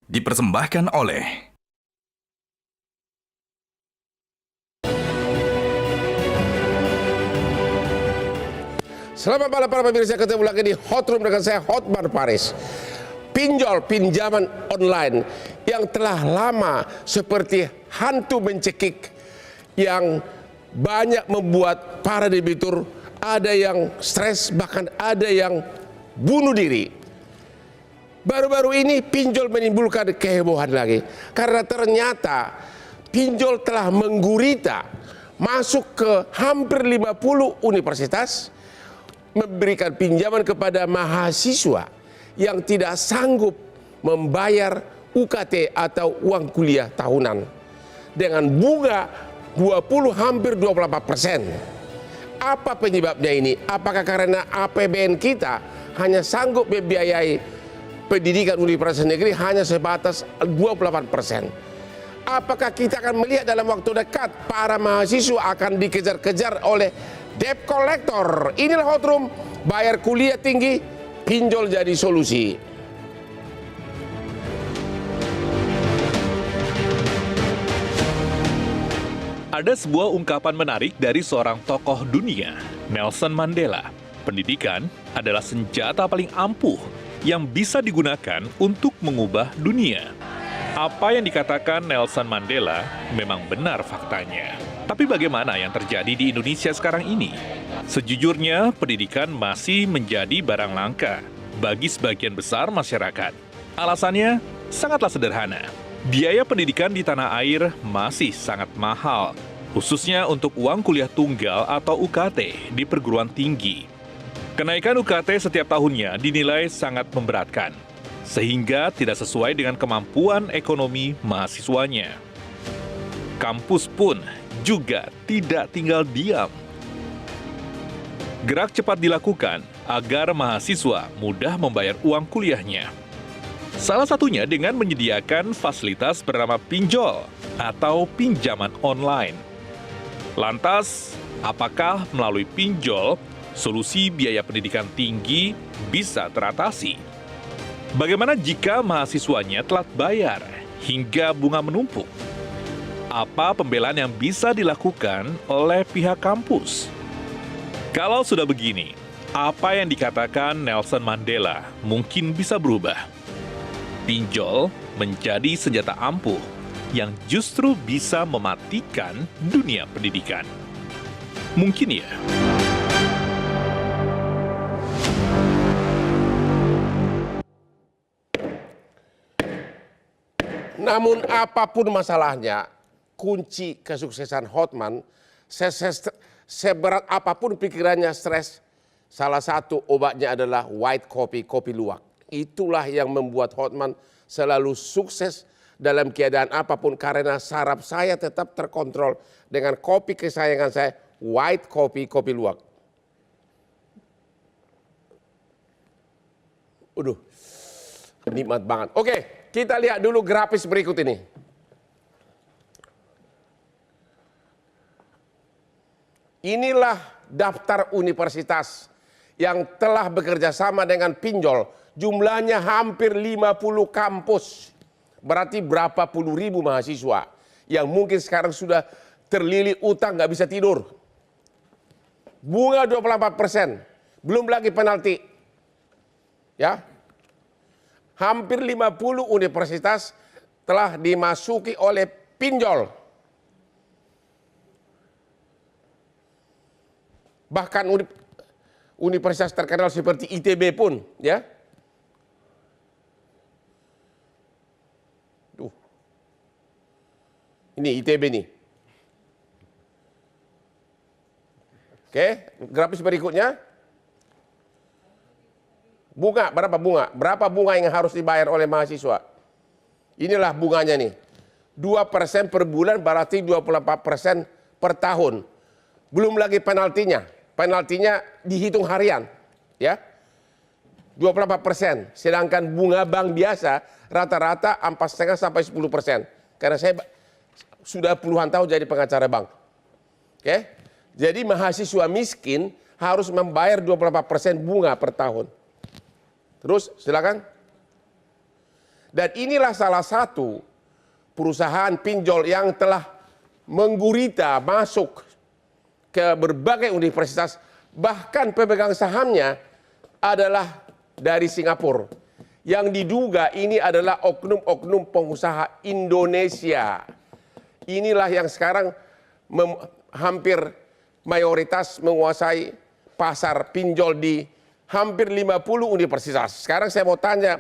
Dipersembahkan oleh Selamat malam para pemirsa, ketemu lagi di Hot Room dengan saya Hotman Paris. Pinjol pinjaman online yang telah lama seperti hantu mencekik yang banyak membuat para debitur ada yang stres, bahkan ada yang bunuh diri. Baru-baru ini pinjol menimbulkan kehebohan lagi karena ternyata pinjol telah menggurita masuk ke hampir 50 universitas, memberikan pinjaman kepada mahasiswa yang tidak sanggup membayar UKT atau uang kuliah tahunan dengan bunga hampir 28%. Apa penyebabnya ini? Apakah karena APBN kita hanya sanggup membiayai pendidikan universitas negeri hanya sebatas 28%? Apakah kita akan melihat dalam waktu dekat para mahasiswa akan dikejar-kejar oleh debt collector? Inilah Hot Room, bayar kuliah tinggi, pinjol jadi solusi. Ada sebuah ungkapan menarik dari seorang tokoh dunia, Nelson Mandela. Pendidikan adalah senjata paling ampuh yang bisa digunakan untuk mengubah dunia. Apa yang dikatakan Nelson Mandela memang benar faktanya. Tapi bagaimana yang terjadi di Indonesia sekarang ini? Sejujurnya, pendidikan masih menjadi barang langka bagi sebagian besar masyarakat. Alasannya sangatlah sederhana. Biaya pendidikan di tanah air masih sangat mahal, khususnya untuk uang kuliah tunggal atau UKT di perguruan tinggi. Kenaikan UKT setiap tahunnya dinilai sangat memberatkan, sehingga tidak sesuai dengan kemampuan ekonomi mahasiswanya. Kampus pun juga tidak tinggal diam. Gerak cepat dilakukan agar mahasiswa mudah membayar uang kuliahnya. Salah satunya dengan menyediakan fasilitas bernama pinjol atau pinjaman online. Lantas, apakah melalui pinjol, solusi biaya pendidikan tinggi bisa teratasi? Bagaimana jika mahasiswanya telat bayar hingga bunga menumpuk? Apa pembelaan yang bisa dilakukan oleh pihak kampus? Kalau sudah begini, apa yang dikatakan Nelson Mandela mungkin bisa berubah. Pinjol menjadi senjata ampuh yang justru bisa mematikan dunia pendidikan. Mungkin ya. Namun apapun masalahnya, kunci kesuksesan Hotman, seberat apapun pikirannya stres, salah satu obatnya adalah white coffee, kopi luwak. Itulah yang membuat Hotman selalu sukses dalam keadaan apapun karena saraf saya tetap terkontrol dengan kopi kesayangan saya, white coffee, kopi luwak. Udah, nikmat banget. Oke, kita lihat dulu grafis berikut ini. Inilah daftar universitas yang telah bekerja sama dengan pinjol. Jumlahnya hampir 50 kampus. Berarti berapa puluh ribu mahasiswa yang mungkin sekarang sudah terlilit utang, nggak bisa tidur. Bunga 28%, belum lagi penalti. Ya, hampir 50 universitas telah dimasuki oleh pinjol. Bahkan universitas terkenal seperti ITB pun, ya. Ini ITB nih. Oke, grafis berikutnya. Bunga, berapa bunga? Berapa bunga yang harus dibayar oleh mahasiswa? Inilah bunganya nih. 2% per bulan berarti 24% per tahun. Belum lagi penaltinya. Penaltinya dihitung harian, ya. 24%. Sedangkan bunga bank biasa rata-rata 4,5 sampai 10%. Karena saya sudah puluhan tahun jadi pengacara bank. Oke? Jadi mahasiswa miskin harus membayar 24% bunga per tahun. Terus silakan. Dan inilah salah satu perusahaan pinjol yang telah menggurita masuk ke berbagai universitas, bahkan pemegang sahamnya adalah dari Singapura. Yang diduga ini adalah oknum-oknum pengusaha Indonesia. Inilah yang sekarang hampir mayoritas menguasai pasar pinjol di hampir 50 universitas. Sekarang saya mau tanya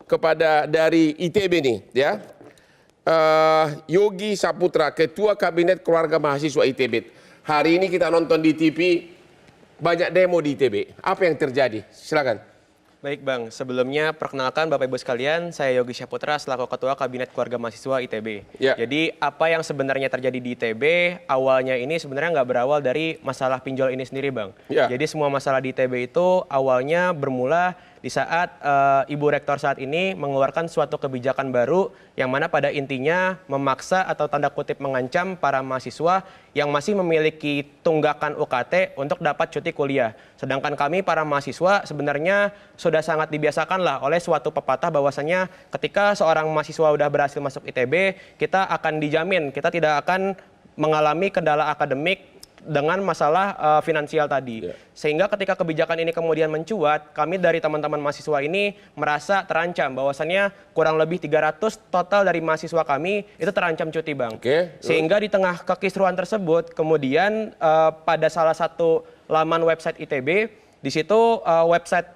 kepada dari ITB nih, ya. Yogi Saputra, Ketua Kabinet Keluarga Mahasiswa ITB. Hari ini kita nonton di TV, banyak demo di ITB. Apa yang terjadi? Silakan. Baik Bang, sebelumnya perkenalkan Bapak Ibu sekalian, saya Yogi Saputra selaku Ketua Kabinet Keluarga Mahasiswa ITB. Ya. Jadi apa yang sebenarnya terjadi di ITB, awalnya ini sebenarnya nggak berawal dari masalah pinjol ini sendiri Bang. Ya. Jadi semua masalah di ITB itu awalnya bermula di saat Ibu Rektor saat ini mengeluarkan suatu kebijakan baru yang mana pada intinya memaksa atau tanda kutip mengancam para mahasiswa yang masih memiliki tunggakan UKT untuk dapat cuti kuliah. Sedangkan kami para mahasiswa sebenarnya sudah sangat dibiasakan lah oleh suatu pepatah bahwasanya ketika seorang mahasiswa sudah berhasil masuk ITB, kita akan dijamin, kita tidak akan mengalami kendala akademik dengan masalah finansial tadi. Sehingga ketika kebijakan ini kemudian mencuat, kami dari teman-teman mahasiswa ini merasa terancam bahwasannya kurang lebih 300 total dari mahasiswa kami itu terancam cuti Bang. Sehingga di tengah kekisruhan tersebut kemudian pada salah satu laman website ITB, di situ website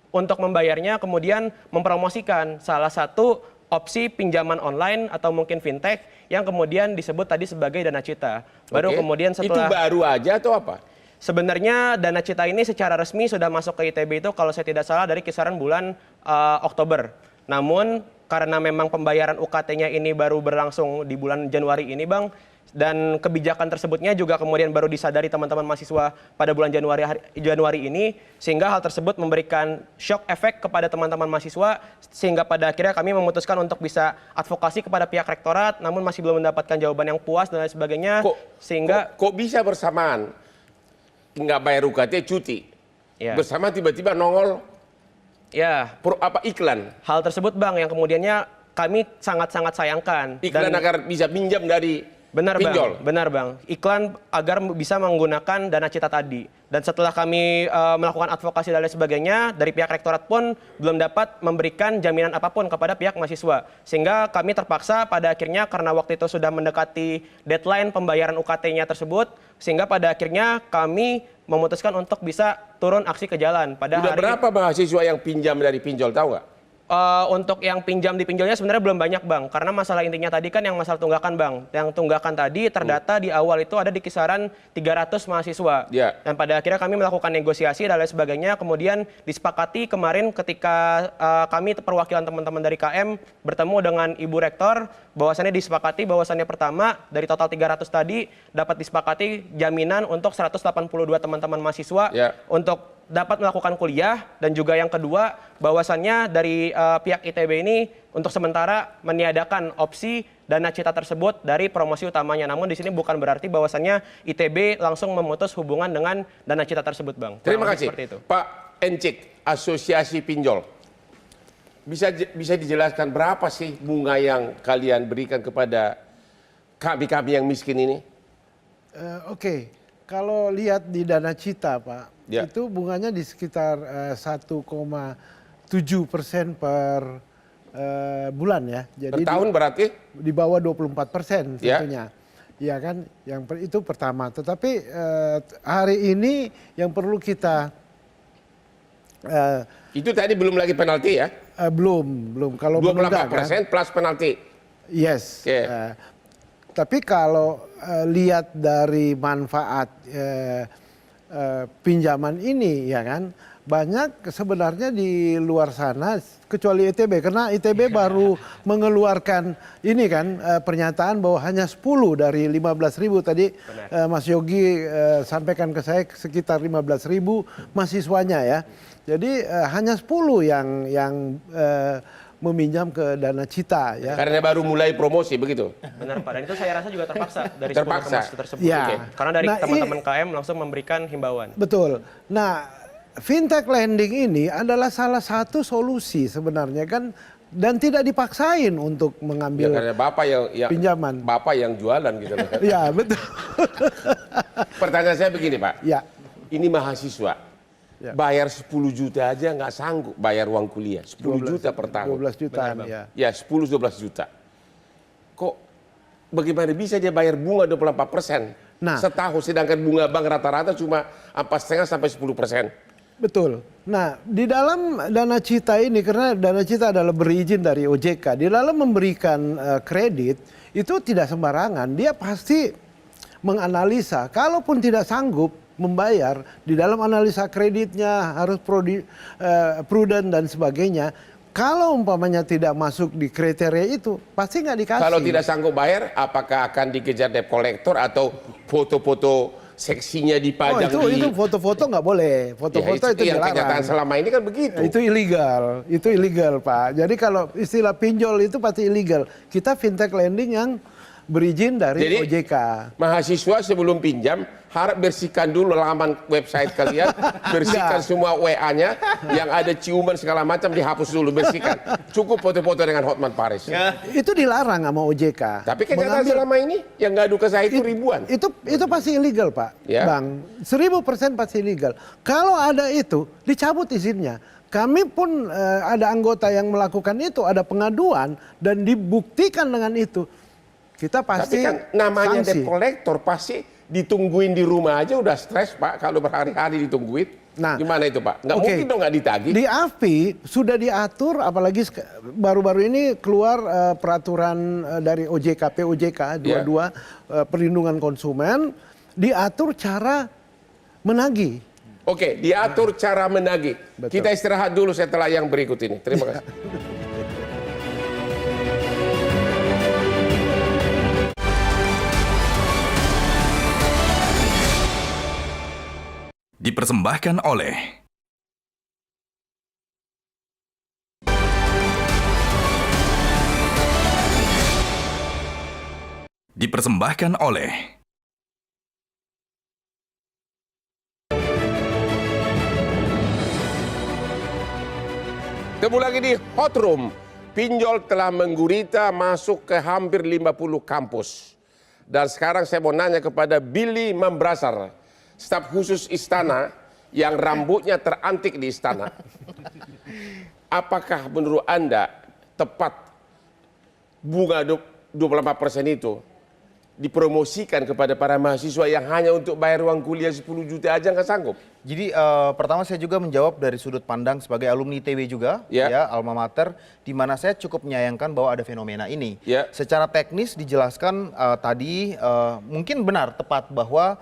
untuk membayarnya kemudian mempromosikan salah satu opsi pinjaman online atau mungkin fintech yang kemudian disebut tadi sebagai Dana Cita. Baru kemudian setelah... Itu baru aja atau apa? Sebenarnya Dana Cita ini secara resmi sudah masuk ke ITB itu kalau saya tidak salah dari kisaran bulan Oktober. Namun karena memang pembayaran UKT-nya ini baru berlangsung di bulan Januari ini Bang, dan kebijakan tersebutnya juga kemudian baru disadari teman-teman mahasiswa pada bulan Januari ini, sehingga hal tersebut memberikan shock efek kepada teman-teman mahasiswa, sehingga pada akhirnya kami memutuskan untuk bisa advokasi kepada pihak rektorat, namun masih belum mendapatkan jawaban yang puas dan lain sebagainya, Kok bisa bersamaan nggak bayar UKT cuti, bersama tiba-tiba nongol iklan. Hal tersebut Bang yang kemudiannya kami sangat-sangat sayangkan. Iklan agar bisa pinjam dari pinjol. Benar Bang. Iklan agar bisa menggunakan Dana Cita tadi. Dan setelah kami melakukan advokasi dan lain sebagainya, dari pihak rektorat pun belum dapat memberikan jaminan apapun kepada pihak mahasiswa. Sehingga kami terpaksa pada akhirnya karena waktu itu sudah mendekati deadline pembayaran UKT-nya tersebut, sehingga pada akhirnya kami memutuskan untuk bisa turun aksi ke jalan. Sudah berapa mahasiswa yang pinjam dari pinjol, tahu nggak? Untuk yang pinjam di pinjolnya sebenarnya belum banyak Bang, karena masalah intinya tadi kan yang masalah tunggakan Bang. Yang tunggakan tadi terdata di awal itu ada di kisaran 300 mahasiswa. Dan pada akhirnya kami melakukan negosiasi dan lain sebagainya, kemudian disepakati kemarin ketika kami perwakilan teman-teman dari KM bertemu dengan Ibu Rektor, bahwasannya disepakati bahwasannya pertama dari total 300 tadi dapat disepakati jaminan untuk 182 teman-teman mahasiswa untuk dapat melakukan kuliah, dan juga yang kedua bahwasannya dari pihak ITB ini untuk sementara meniadakan opsi Dana Cita tersebut dari promosi utamanya. Namun di sini bukan berarti bahwasannya ITB langsung memutus hubungan dengan Dana Cita tersebut Bang. Terima kasih Pak Encik, Asosiasi Pinjol. Bisa dijelaskan berapa sih bunga yang kalian berikan kepada kami-kami yang miskin ini? Kalau lihat di Dana Cita Pak, itu bunganya di sekitar 1,7% per bulan ya. Jadi per tahun berarti? Di bawah 24% tentunya. Ya kan, itu pertama. Tetapi hari ini yang perlu kita... itu tadi belum lagi penalti ya? Belum. Kalau 28% plus penalti? Yes. Tapi kalau lihat dari manfaat pinjaman ini ya kan, banyak sebenarnya di luar sana kecuali ITB, karena ITB baru mengeluarkan ini kan pernyataan bahwa hanya 10 dari 15.000 tadi Mas Yogi sampaikan ke saya sekitar 15.000 mahasiswanya ya. Jadi hanya 10 yang meminjam ke Dana Cita ya. Karena baru mulai promosi begitu. Benar Pak, dan itu saya rasa juga terpaksa dari 10 promosi tersebut. Karena dari teman-teman KM langsung memberikan himbauan. Betul. Nah, fintech lending ini adalah salah satu solusi sebenarnya kan dan tidak dipaksain untuk Ya, mengambil karena bapak yang pinjaman. bapak yang jualan gitu loh. Ya, betul. Pertanyaan saya begini Pak, Ya. ini mahasiswa Ya. bayar 10 juta aja nggak sanggup bayar uang kuliah, 10 juta per tahun. 12 jutaan ya. Ya 10-12 juta. Kok bagaimana bisa dia bayar bunga 24% Nah. setahun, sedangkan bunga bank rata-rata cuma 4,5 sampai 10%. Betul. Nah, di dalam Dana Cita ini, karena Dana Cita adalah berizin dari OJK, di dalam memberikan kredit itu tidak sembarangan. Dia pasti menganalisa, kalaupun tidak sanggup membayar, di dalam analisa kreditnya harus prudent dan sebagainya. Kalau umpamanya tidak masuk di kriteria itu, pasti nggak dikasih. Kalau tidak sanggup bayar, apakah akan dikejar debt collector atau foto-foto seksinya dipajang itu foto-foto nggak boleh. Foto-foto itu yang dilarang. kenyataan selama ini kan begitu. Itu illegal Pak. Jadi kalau istilah pinjol itu pasti illegal. Kita fintech lending yang berizin dari Jadi, OJK. mahasiswa sebelum pinjam harap bersihkan dulu laman website kalian, bersihkan semua WA-nya yang ada ciuman segala macam dihapus dulu, bersihkan. Cukup foto-foto dengan Hotman Paris. Itu dilarang sama OJK. Tapi kenyataan selama ini yang ngadu ke saya itu ribuan. Itu pasti illegal Pak, Ya. Bang. 1000% pasti illegal. Kalau ada itu, dicabut izinnya. Kami pun ada anggota yang melakukan itu, ada pengaduan dan dibuktikan dengan itu. Kita pasti Tapi kan namanya sanksi. debt collector pasti ditungguin di rumah aja udah stres Pak kalau berhari-hari ditungguin. Nah, gimana itu Pak? Nggak oke. mungkin dong nggak ditagih. Di AFI sudah diatur, apalagi baru-baru ini keluar peraturan dari OJK, POJK 22 perlindungan konsumen, diatur cara menagih. Oke, diatur cara menagih. Betul. Kita istirahat dulu setelah yang berikut ini. Terima kasih. Dipersembahkan oleh Dipersembahkan oleh Ketemu lagi di Hot Room. Pinjol telah menggurita masuk ke hampir 50 kampus. Dan sekarang saya mau nanya kepada Billy Mambrasar, staf khusus Istana yang rambutnya terantik di Istana. Apakah menurut Anda tepat bunga 28% itu dipromosikan kepada para mahasiswa yang hanya untuk bayar uang kuliah 10 juta aja nggak sanggup? Jadi pertama saya juga menjawab dari sudut pandang sebagai alumni ITB juga, Ya. ya alma mater, di mana saya cukup menyayangkan bahwa ada fenomena ini. Ya. Secara teknis dijelaskan tadi mungkin benar tepat bahwa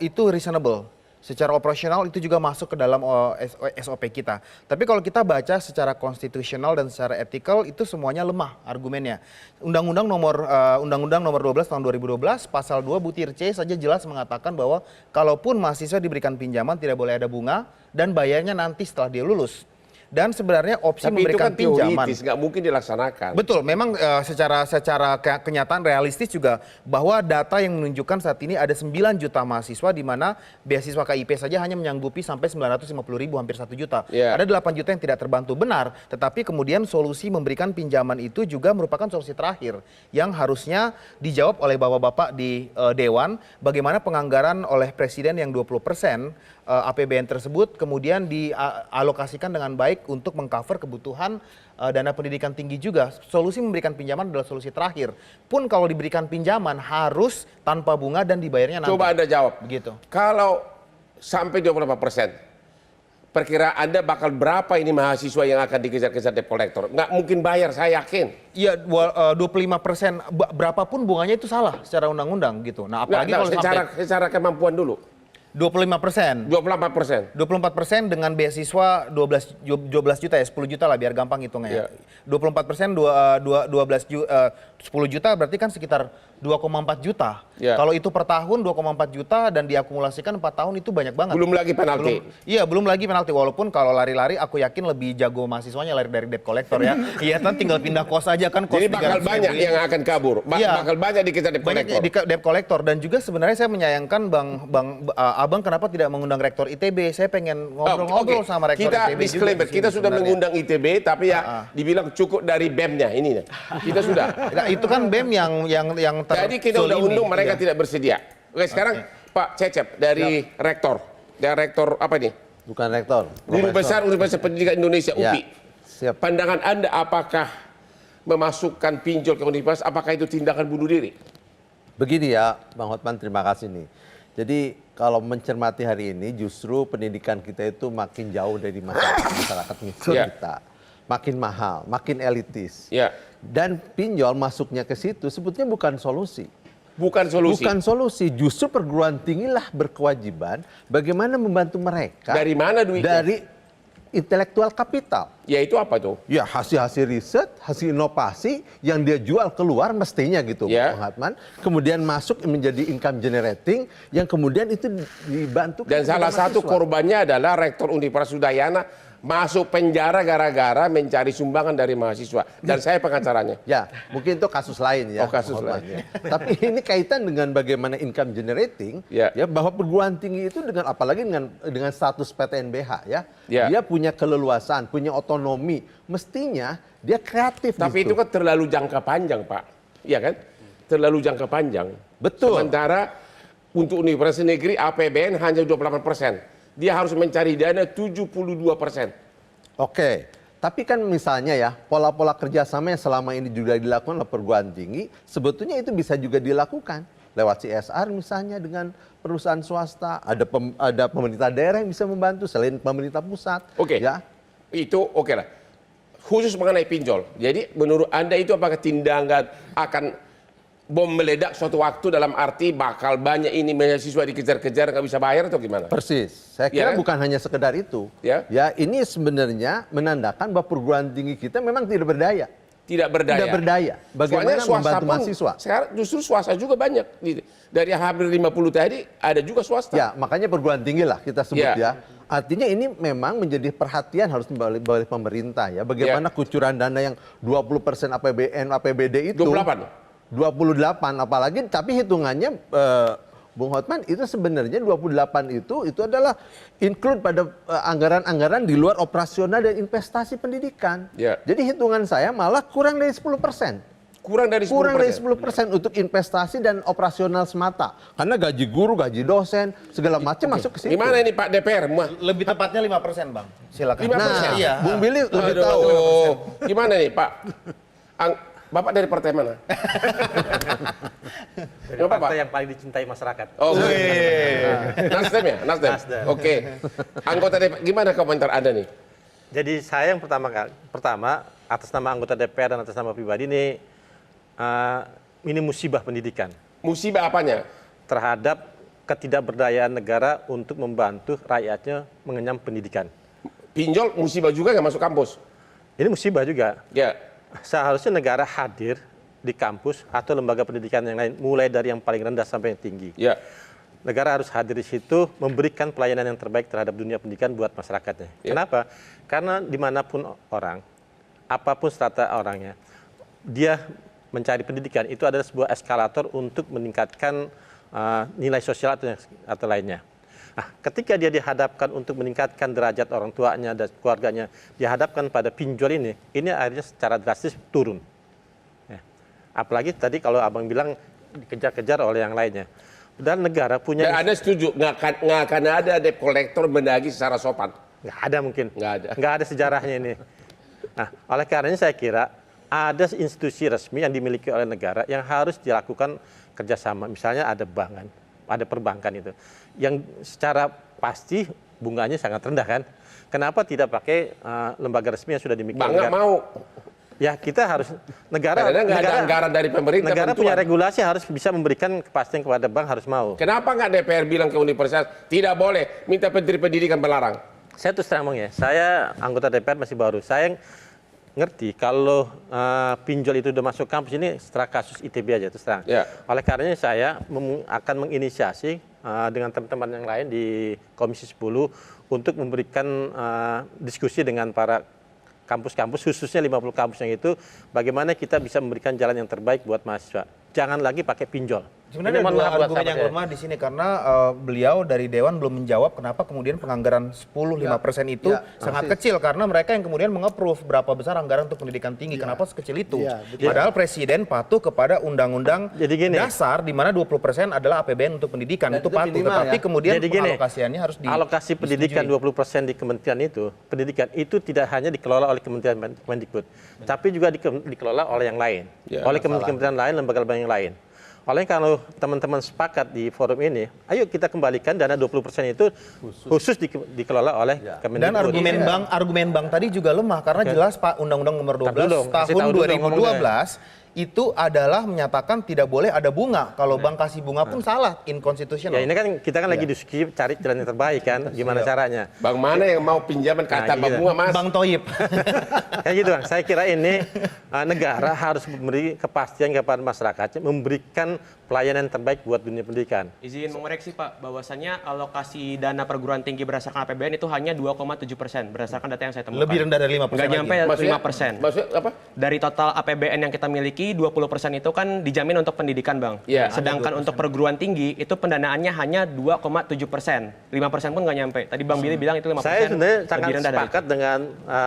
itu reasonable. Secara operasional itu juga masuk ke dalam SOP kita. Tapi kalau kita baca secara konstitusional dan secara etikal itu semuanya lemah argumennya. Undang-Undang nomor 12 tahun 2012 pasal 2 butir C saja jelas mengatakan bahwa kalaupun mahasiswa diberikan pinjaman tidak boleh ada bunga dan bayarnya nanti setelah dia lulus. Dan sebenarnya opsi Tapi itu memberikan kan pinjaman teoritis, nggak mungkin dilaksanakan. betul, memang secara kenyataan realistis juga bahwa data yang menunjukkan saat ini ada 9 juta mahasiswa di mana beasiswa KIP saja hanya menyanggupi sampai 950.000, hampir 1 juta. Yeah. Ada 8 juta yang tidak terbantu, benar. Tetapi kemudian solusi memberikan pinjaman itu juga merupakan solusi terakhir yang harusnya dijawab oleh bapak-bapak di Dewan. Bagaimana penganggaran oleh Presiden yang 20% APBN tersebut kemudian dialokasikan dengan baik untuk mengcover kebutuhan dana pendidikan tinggi juga. Solusi memberikan pinjaman adalah solusi terakhir. Pun kalau diberikan pinjaman harus tanpa bunga dan dibayarnya nanti. Coba Anda jawab. Begitu. Kalau sampai 28%, perkiraan Anda bakal berapa ini mahasiswa yang akan dikejar-kejar debt collector? Nggak mungkin bayar, saya yakin. Iya, 25%, berapapun bunganya itu salah secara undang-undang gitu. Nah, apalagi kalau secara kemampuan dulu. 25%. 28%. 24% dengan beasiswa 12 juta ya, 10 juta lah biar gampang hitungnya. Iya. 24% 10 juta berarti kan sekitar 2,4 juta. Iya. Kalau itu per tahun 2,4 juta dan diakumulasikan 4 tahun itu banyak banget. Belum lagi penalti. Belum lagi penalti. Walaupun kalau lari-lari aku yakin lebih jago mahasiswanya lari dari debt collector ya. Iya kan tinggal pindah kos aja kan. Kos Jadi bakal 300.000 banyak ini. yang akan kabur. Iya. Bakal banyak dikejar debt Banyak collector. di debt collector dan juga sebenarnya saya menyayangkan Bang Abang kenapa tidak mengundang rektor ITB? Saya pengen ngobrol-ngobrol Oke. sama rektor Kita ITB disclaimer, juga di kita sini sudah sebenarnya. mengundang ITB, tapi ya dibilang cukup dari BEM-nya ini. Kita sudah. Nah, itu kan BEM yang Jadi kita udah terzolimi. undang, mereka Iya. tidak bersedia. Oke, sekarang Pak Cecep dari rektor. Dari rektor apa nih? Bukan rektor. Guru Profesor. Besar Universitas Pendidikan Indonesia, Ya, UPI. siap. Pandangan Anda apakah memasukkan pinjol ke universitas, apakah itu tindakan bunuh diri? Begini ya, Bang Hotman, terima kasih nih. Jadi kalau mencermati hari ini justru pendidikan kita itu makin jauh dari masyarakat miskin Ya. kita. Makin mahal, makin elitis. Ya, Dan pinjol masuknya ke situ sebetulnya bukan solusi. bukan solusi. Bukan solusi, justru perguruan tinggi lah berkewajiban bagaimana membantu mereka. Dari mana duitnya? Dari intelektual kapital. Ya itu apa tuh? Ya hasil-hasil riset, hasil inovasi yang dia jual keluar mestinya gitu, Ya. Bang Hatman. Kemudian masuk menjadi income generating yang kemudian itu dibantu. Dan salah satu korbannya adalah rektor Universitas Udayana masuk penjara gara-gara mencari sumbangan dari mahasiswa. Dan saya pengacaranya. Ya, mungkin itu kasus lain ya. Oh, kasus Bang Hotman, lain. ya. Tapi ini kaitan dengan bagaimana income generating, Ya. ya bahwa perguruan tinggi itu dengan apalagi dengan status PTNBH ya, Ya. dia punya keleluasan, punya otonomi, mestinya dia kreatif. Tapi itu di situ. kan terlalu jangka panjang, Pak. Iya kan? Terlalu jangka panjang. Betul. Sementara untuk universitas negeri APBN hanya 28%. Dia harus mencari dana 72%. Oke, tapi kan misalnya ya pola-pola kerjasama yang selama ini juga dilakukan oleh perguruan tinggi, sebetulnya itu bisa juga dilakukan lewat CSR misalnya dengan perusahaan swasta, ada pemerintah daerah yang bisa membantu selain pemerintah pusat. Oke. Ya, Itu oke lah. Khusus mengenai pinjol. Jadi menurut Anda itu apakah tindakan akan bom meledak suatu waktu dalam arti bakal banyak ini mahasiswa dikejar-kejar nggak bisa bayar atau gimana? persis. Saya kira Ya kan? bukan hanya sekedar itu. Ya. Ini sebenarnya menandakan bahwa perguruan tinggi kita memang tidak berdaya. Tidak berdaya. Tidak berdaya. Bagaimana Soalnya swasta membantu pun mahasiswa? Sekarang justru swasta juga banyak. Dari hampir 50 tadi ada juga swasta. Ya, makanya perguruan tinggi lah kita sebut Ya. ya. Artinya ini memang menjadi perhatian harus oleh pemerintah ya. Bagaimana kucuran dana yang 20% APBN, APBD itu 28. 28 apalagi tapi hitungannya Bung Hotman itu sebenarnya 28 itu adalah include pada anggaran-anggaran di luar operasional dan investasi pendidikan. Ya. Jadi hitungan saya malah kurang dari 10%. Kurang dari 10%. Kurang dari 10% untuk investasi dan operasional semata. Karena gaji guru, gaji dosen, segala macam masuk ke situ. Gimana ini Pak DPR? Lebih tepatnya 5%, Bang. Silakan. 5%? Iya. Bung Billy lebih Aduh, tahu. gimana nih Pak? Bapak dari partai mana? Dari Apa, Pak? partai yang paling dicintai masyarakat. Oh, Nasdem ya? Nasdem. Nasdem. Oke. Anggota DPR, gimana komentar Anda nih? Jadi saya yang pertama atas nama anggota DPR dan atas nama pribadi ini musibah pendidikan Musibah apanya? terhadap ketidakberdayaan negara untuk membantu rakyatnya mengenyam pendidikan. Pinjol musibah juga nggak masuk kampus? Ini musibah juga. Ya. Seharusnya negara hadir di kampus atau lembaga pendidikan yang lain, mulai dari yang paling rendah sampai yang tinggi. Ya. Negara harus hadir di situ, memberikan pelayanan yang terbaik terhadap dunia pendidikan buat masyarakatnya. Ya. Kenapa? Karena dimanapun orang, apapun strata orangnya, dia mencari pendidikan itu adalah sebuah eskalator untuk meningkatkan nilai sosial atau lainnya. Nah, ketika dia dihadapkan untuk meningkatkan derajat orang tuanya dan keluarganya, dihadapkan pada pinjol ini akhirnya secara drastis turun. Ya. Apalagi tadi kalau abang bilang dikejar-kejar oleh yang lainnya. Dan negara punya... Dan Anda setuju nggak akan ada debt collector menagih secara sopan? Nggak ada mungkin. Nggak ada. Nggak ada sejarahnya ini. Nah, oleh karenanya saya kira ada institusi resmi yang dimiliki oleh negara yang harus dilakukan kerjasama. Misalnya ada bankan, ada perbankan itu. Yang secara pasti bunganya sangat rendah kan. Kenapa tidak pakai lembaga resmi yang sudah dimiliki Bang oleh nggak negara? mau. Ya kita harus Karena nggak ada anggaran dari pemerintah. negara bantuan. punya regulasi harus bisa memberikan kepastian kepada bank harus mau. Kenapa nggak DPR bilang ke universitas tidak boleh minta Menteri Pendidikan melarang? Saya terus terang Bang ya, saya anggota DPR masih baru. Saya ngerti kalau pinjol itu udah masuk kampus ini setelah kasus ITB aja terus terang. Ya. Oleh karenanya saya akan menginisiasi dengan teman-teman yang lain di Komisi 10 untuk memberikan diskusi dengan para kampus-kampus, khususnya 50 kampus yang itu, bagaimana kita bisa memberikan jalan yang terbaik buat mahasiswa. jangan lagi pakai pinjol. Sebenarnya Ini ada mohon dua maaf buat argumen yang sahabat lemah di sini karena beliau dari Dewan belum menjawab kenapa kemudian penganggaran 10-5% itu Ya, sangat persis. kecil karena mereka yang kemudian meng-approve berapa besar anggaran untuk pendidikan tinggi. Kenapa sekecil itu? Ya, betul. Padahal Presiden patuh kepada undang-undang Jadi gini. dasar di mana 20% adalah APBN untuk pendidikan. Dan itu itu patuh, minimal tetapi ya. kemudian Jadi gini, alokasiannya harus di alokasi pendidikan disetujui. 20% di kementerian itu, pendidikan itu tidak hanya dikelola oleh Kementerian Mendikbud, tapi juga dikelola oleh yang lain, Ya, oleh kementerian lain, lembaga-lembaga yang lain. Oleh kalau teman-teman sepakat di forum ini, ayo kita kembalikan dana 20% itu khusus dikelola oleh Kemendikbud. Dan argumen bank tadi juga lemah karena jelas Pak Undang-Undang Nomor 12 Tar dulu, kasih tahun tahu dulu dong 2012 itu adalah menyatakan tidak boleh ada bunga. Kalau bank kasih bunga pun salah, inkonstitusional. Ya ini kan kita kan lagi diskusi cari jalan yang terbaik kan, gimana caranya. Bang mana yang mau pinjaman kata Nah, Bang gitu. Bunga, Mas? Bang Toyib. Kayak gitu Bang, saya kira ini negara harus memberi kepastian kepada masyarakatnya, memberikan pelayanan terbaik buat dunia pendidikan. Izin mengoreksi Pak, bahwasannya alokasi dana perguruan tinggi berdasarkan APBN itu hanya 2,7% berdasarkan data yang saya temukan. Lebih rendah dari 5% Nggak lagi. nyampe 5%. Maksudnya apa? Dari total APBN yang kita miliki, 20% itu kan dijamin untuk pendidikan, Bang. Iya. Sedangkan untuk perguruan tinggi, itu pendanaannya hanya 2,7%. 5% pun nggak nyampe. Tadi Bang Billy bilang itu 5%. Saya sebenarnya lebih sangat rendah dari sepakat dengan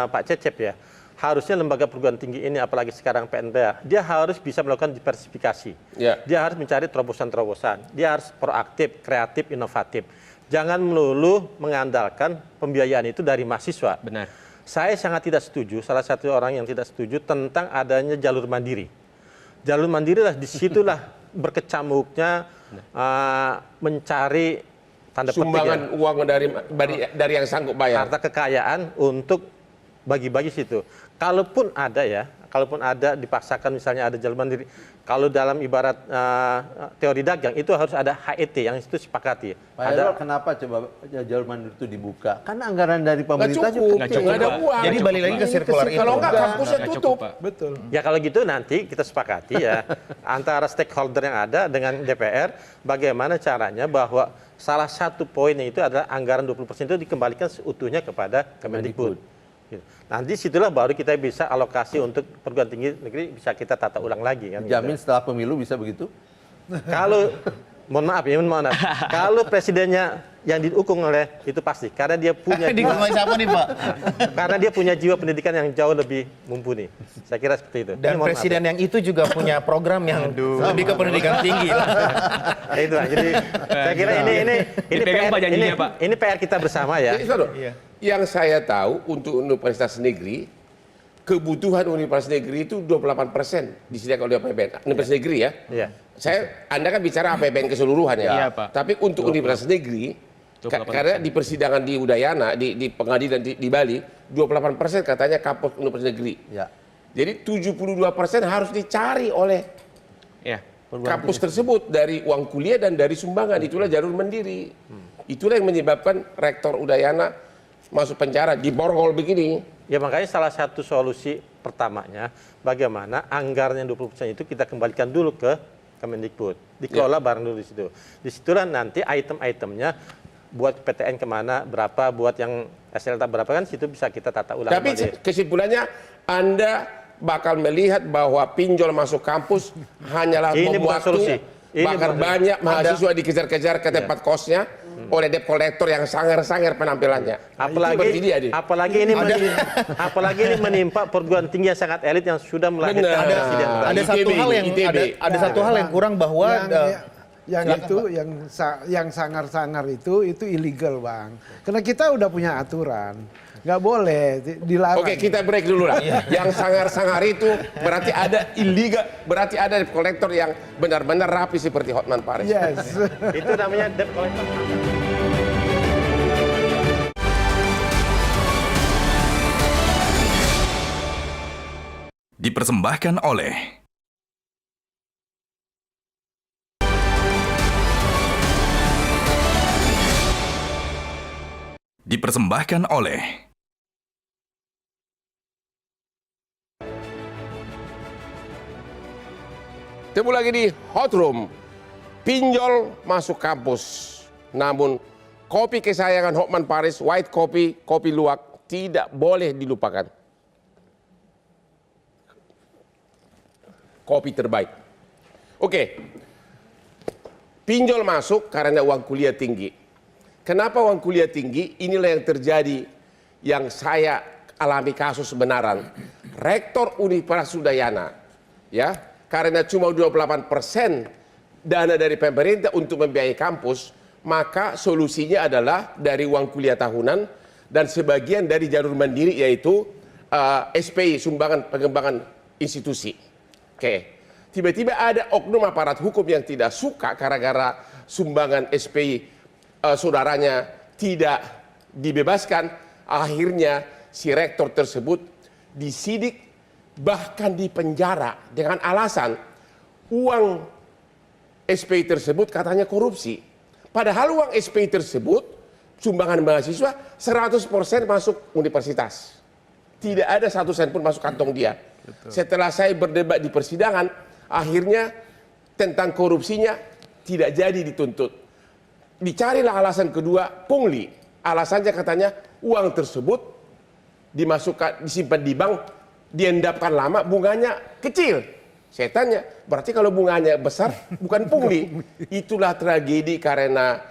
Pak Cecep ya. Harusnya lembaga perguruan tinggi ini, apalagi sekarang PNPA, dia harus bisa melakukan diversifikasi. Ya. Dia harus mencari terobosan-terobosan. Dia harus proaktif, kreatif, inovatif. Jangan melulu mengandalkan pembiayaan itu dari mahasiswa. Benar. Saya sangat tidak setuju, salah satu orang yang tidak setuju tentang adanya jalur mandiri. Jalur mandiri lah, disitulah berkecamuknya mencari tanda petik ya, Sumbangan uang dari yang sanggup bayar. harta kekayaan untuk bagi-bagi situ. Kalaupun ada dipaksakan misalnya ada jalur mandiri. Kalau dalam ibarat teori dagang itu harus ada HET yang itu sepakati. Pak Hairul, kenapa coba jalur mandiri itu dibuka? Karena anggaran dari pemerintah juga Nggak cukup, nggak ada uang. Jadi balik lagi ke sirkular itu. Kalau nggak kampusnya Nggak tutup. cukup, Pak. Betul. Ya kalau gitu nanti kita sepakati ya antara stakeholder yang ada dengan DPR bagaimana caranya bahwa salah satu poinnya itu adalah anggaran 20% itu dikembalikan seutuhnya kepada Kemendikbud. Gitu. Nanti situlah baru kita bisa alokasi untuk perguruan tinggi negeri bisa kita tata ulang lagi kan. jamin setelah pemilu bisa begitu? Kalau mohon maaf, kalau presidennya yang didukung oleh itu pasti karena dia punya Didukung oleh siapa nih Pak? karena dia punya jiwa pendidikan yang jauh lebih mumpuni. Saya kira seperti itu. Ini Dan mohon maaf presiden yang itu juga punya program yang lebih ke pendidikan tinggi. ya itu lah. Jadi saya kira ini Dipegang, PR, Pak, janjinya, Pak. ini PR kita bersama ya. Jadi, saudara, yang saya tahu untuk universitas negeri, kebutuhan universitas negeri itu 28% disediakan oleh APBN. Universitas negeri ya. Iya. Anda kan bicara APBN keseluruhan ya. Iya, Pak. Tapi untuk universitas negeri, karena di persidangan di Udayana, di pengadilan di Bali, 28% katanya kampus universitas negeri. Ya. Jadi 72% harus dicari oleh Ya. kampus tersebut dari uang kuliah dan dari sumbangan. Itulah jalur mandiri. Itulah yang menyebabkan rektor Udayana masuk penjara di borgol begini. Ya makanya salah satu solusi pertamanya bagaimana anggaran yang 20% itu kita kembalikan dulu ke Kemendikbud. Dikelola bareng dulu di situ. Disitulah nanti item-itemnya buat PTN kemana, berapa, buat yang SLTA berapa kan situ bisa kita tata ulang. Tapi kembali. kesimpulannya Anda bakal melihat bahwa pinjol masuk kampus hanyalah Ini bom bukan waktu. solusi. Ini Bahkan bukan- banyak mahasiswa dikejar-kejar ke tempat kosnya oleh debt collector yang sangar-sangar penampilannya. Apalagi ini menimpa perguruan tinggi yang sangat elit yang sudah melahirkan Benar. presiden. Ada satu hal yang ITB. ada satu hal yang kurang bahwa yang sangar-sangar itu illegal, Bang. Karena kita udah punya aturan. Nggak boleh dilarang. Oke, kita break dulu lah. Yang sangar-sangar itu berarti ada illegal, berarti ada debt collector yang benar-benar rapi seperti Hotman Paris. Yes. Itu namanya debt collector. Dipersembahkan oleh Dipersembahkan oleh Ketemu lagi di Hot Room. Pinjol masuk kampus. Namun kopi kesayangan Hotman Paris, white coffee, kopi luwak tidak boleh dilupakan. Kopi terbaik. Oke. Pinjol masuk karena uang kuliah tinggi. Kenapa uang kuliah tinggi? Inilah yang terjadi yang saya alami kasus benaran. Rektor Universitas Udayana, ya, karena cuma 28% dana dari pemerintah untuk membiayai kampus, maka solusinya adalah dari uang kuliah tahunan dan sebagian dari jalur mandiri yaitu SPI, sumbangan pengembangan institusi. Oke. Tiba-tiba ada oknum aparat hukum yang tidak suka gara-gara sumbangan SPI saudaranya tidak dibebaskan. Akhirnya si rektor tersebut disidik bahkan dipenjara dengan alasan uang SPI tersebut katanya korupsi. Padahal uang SPI tersebut sumbangan mahasiswa 100% masuk universitas. Tidak ada 1 sen pun masuk kantong dia. Betul. Setelah saya berdebat di persidangan, akhirnya tentang korupsinya tidak jadi dituntut. Dicarilah alasan kedua, pungli. Alasannya katanya uang tersebut dimasukkan, disimpan di bank, diendapkan lama, bunganya kecil. Saya tanya, berarti kalau bunganya besar bukan pungli. Itulah tragedi karena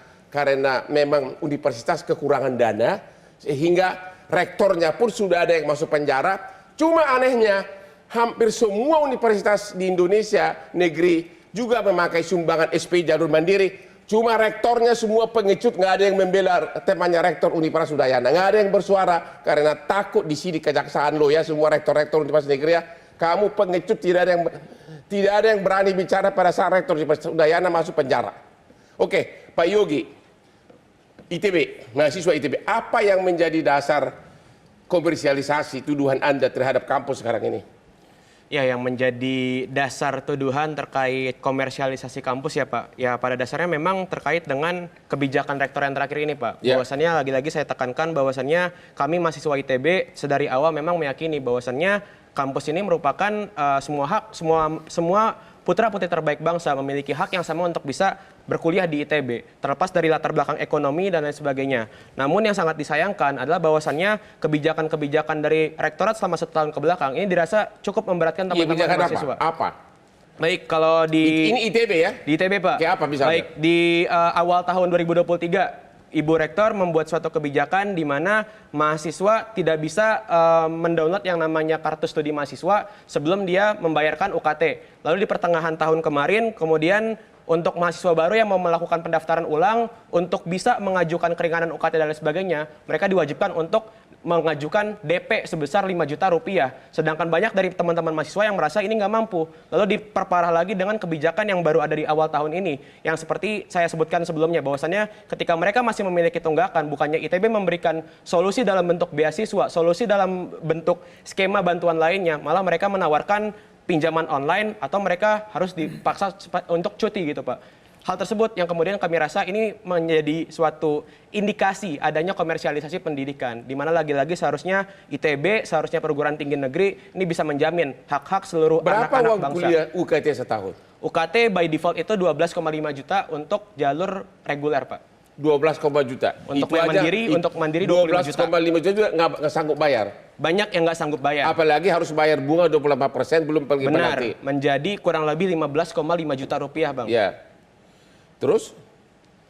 memang universitas kekurangan dana, sehingga rektornya pun sudah ada yang masuk penjara. Cuma anehnya, hampir semua universitas di Indonesia negeri juga memakai sumbangan SPI jalur mandiri. Cuma rektornya semua pengecut, nggak ada yang membela temannya rektor Universitas Udayana. Nggak ada yang bersuara karena takut disidik kejaksaan lo ya, semua rektor-rektor universitas negeri ya. Kamu pengecut, tidak ada yang berani bicara pada saat rektor Universitas Udayana masuk penjara. Oke, Pak Yogi, ITB, mahasiswa ITB, apa yang menjadi dasar komersialisasi tuduhan Anda terhadap kampus sekarang ini? Ya, yang menjadi dasar tuduhan terkait komersialisasi kampus ya Pak, ya pada dasarnya memang terkait dengan kebijakan rektor yang terakhir ini Pak. Ya. Bahwasannya lagi-lagi saya tekankan bahwasannya kami mahasiswa ITB sedari awal memang meyakini bahwasannya kampus ini merupakan semua putra-putri terbaik bangsa memiliki hak yang sama untuk bisa berkuliah di ITB, terlepas dari latar belakang ekonomi dan lain sebagainya. Namun yang sangat disayangkan adalah bahwasannya kebijakan-kebijakan dari rektorat selama 1 tahun ke belakang ini dirasa cukup memberatkan teman-teman mahasiswa. Apa? Baik, kalau di Ini ITB ya? Di ITB Pak. Kayak apa misalnya? Baik, di awal tahun 2023 Ibu Rektor membuat suatu kebijakan di mana mahasiswa tidak bisa mendownload yang namanya kartu studi mahasiswa sebelum dia membayarkan UKT. Lalu di pertengahan tahun kemarin, kemudian untuk mahasiswa baru yang mau melakukan pendaftaran ulang untuk bisa mengajukan keringanan UKT dan lain sebagainya, mereka diwajibkan untuk mengajukan DP sebesar 5 juta rupiah. Sedangkan banyak dari teman-teman mahasiswa yang merasa ini nggak mampu. Lalu diperparah lagi dengan kebijakan yang baru ada di awal tahun ini. Yang seperti saya sebutkan sebelumnya, bahwasannya ketika mereka masih memiliki tunggakan, bukannya ITB memberikan solusi dalam bentuk beasiswa, solusi dalam bentuk skema bantuan lainnya, malah mereka menawarkan pinjaman online atau mereka harus dipaksa untuk cuti gitu Pak. Hal tersebut yang kemudian kami rasa ini menjadi suatu indikasi adanya komersialisasi pendidikan, di mana lagi-lagi seharusnya ITB, seharusnya perguruan tinggi negeri ini bisa menjamin hak-hak seluruh anak-anak bangsa. Berapa uang kuliah UKT setahun? UKT by default itu 12,5 juta untuk jalur reguler Pak. 12, juta. Untuk itu mandiri, untuk mandiri 25 juta. 12,5 juta juga nggak sanggup bayar. Banyak yang nggak sanggup bayar. Apalagi harus bayar bunga 24% belum pergi Benar, penalti. menjadi kurang lebih 15,5 juta rupiah Bang. Ya. Terus?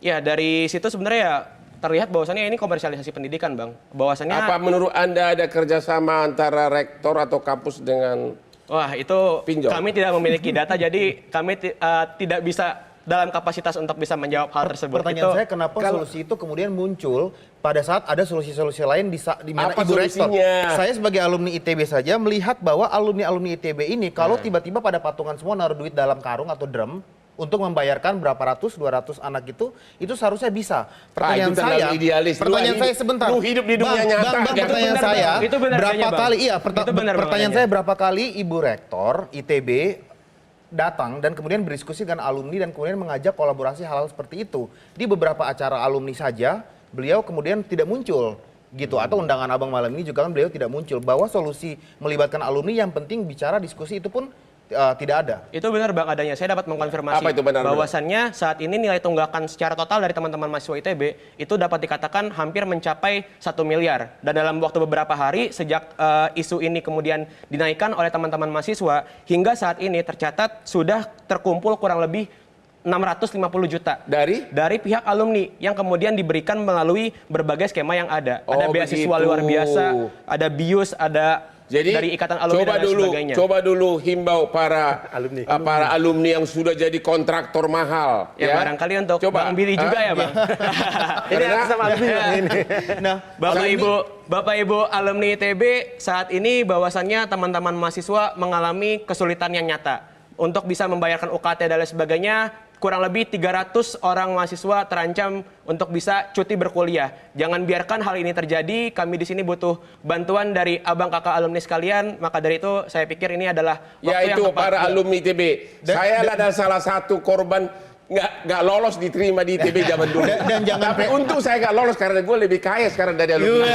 Ya dari situ sebenarnya ya terlihat bahwasannya ini komersialisasi pendidikan Bang. Bahwasannya Apa menurut Anda ada kerjasama antara rektor atau kampus dengan wah itu pinjol? kami tidak memiliki data jadi kami tidak bisa dalam kapasitas untuk bisa menjawab hal tersebut. Pertanyaan saya kenapa solusi itu kemudian muncul pada saat ada solusi-solusi lain di mana Apa Ibu Rektor. solusinya? Saya sebagai alumni ITB saja melihat bahwa alumni ITB ini kalau tiba-tiba pada patungan semua naruh duit dalam karung atau drum untuk membayarkan berapa ratus, 200 anak itu seharusnya bisa. Pertanyaan itu terlalu saya, idealis. pertanyaan saya sebentar. Lu hidup di dunia nyata. Bang, kan? pertanyaan benar, saya, Bang. Itu benar berapa adanya, Bang. kali? Iya, Itu benar, Bang, pertanyaan adanya. saya berapa kali Ibu Rektor ITB datang dan kemudian berdiskusi dengan alumni dan kemudian mengajak kolaborasi hal-hal seperti itu. Di beberapa acara alumni saja, beliau kemudian tidak muncul gitu, atau undangan abang malam ini juga kan beliau tidak muncul, bahwa solusi melibatkan alumni yang penting bicara diskusi itu pun tidak ada. Itu benar Bang adanya. Saya dapat mengkonfirmasi Apa itu benar? bahwasannya saat ini nilai tunggakan secara total dari teman-teman mahasiswa ITB itu dapat dikatakan hampir mencapai 1 miliar. Dan dalam waktu beberapa hari sejak isu ini kemudian dinaikkan oleh teman-teman mahasiswa, hingga saat ini tercatat sudah terkumpul kurang lebih 650 juta dari pihak alumni yang kemudian diberikan melalui berbagai skema yang ada. Ada beasiswa begitu. luar biasa, ada BIUS, ada Jadi dari ikatan alumni dan lain sebagainya. coba dulu himbau para alumni yang sudah jadi kontraktor mahal. Ya, barangkali untuk Bang Billy juga ya Bang. Ini sama alumni ini. Nah, Bapak Ibu alumni ITB, saat ini bahwasannya teman-teman mahasiswa mengalami kesulitan yang nyata untuk bisa membayarkan UKT dan lain sebagainya. Kurang lebih 300 orang mahasiswa terancam untuk bisa cuti berkuliah. Jangan biarkan hal ini terjadi. Kami di sini butuh bantuan dari abang kakak alumni sekalian. Maka dari itu saya pikir ini adalah waktu yang Yaitu tepat. para alumni ITB. Saya adalah salah satu korban nggak lolos diterima di ITB zaman dulu. Dan jangan Tapi untung saya nggak lolos karena gue lebih kaya sekarang dari alumni.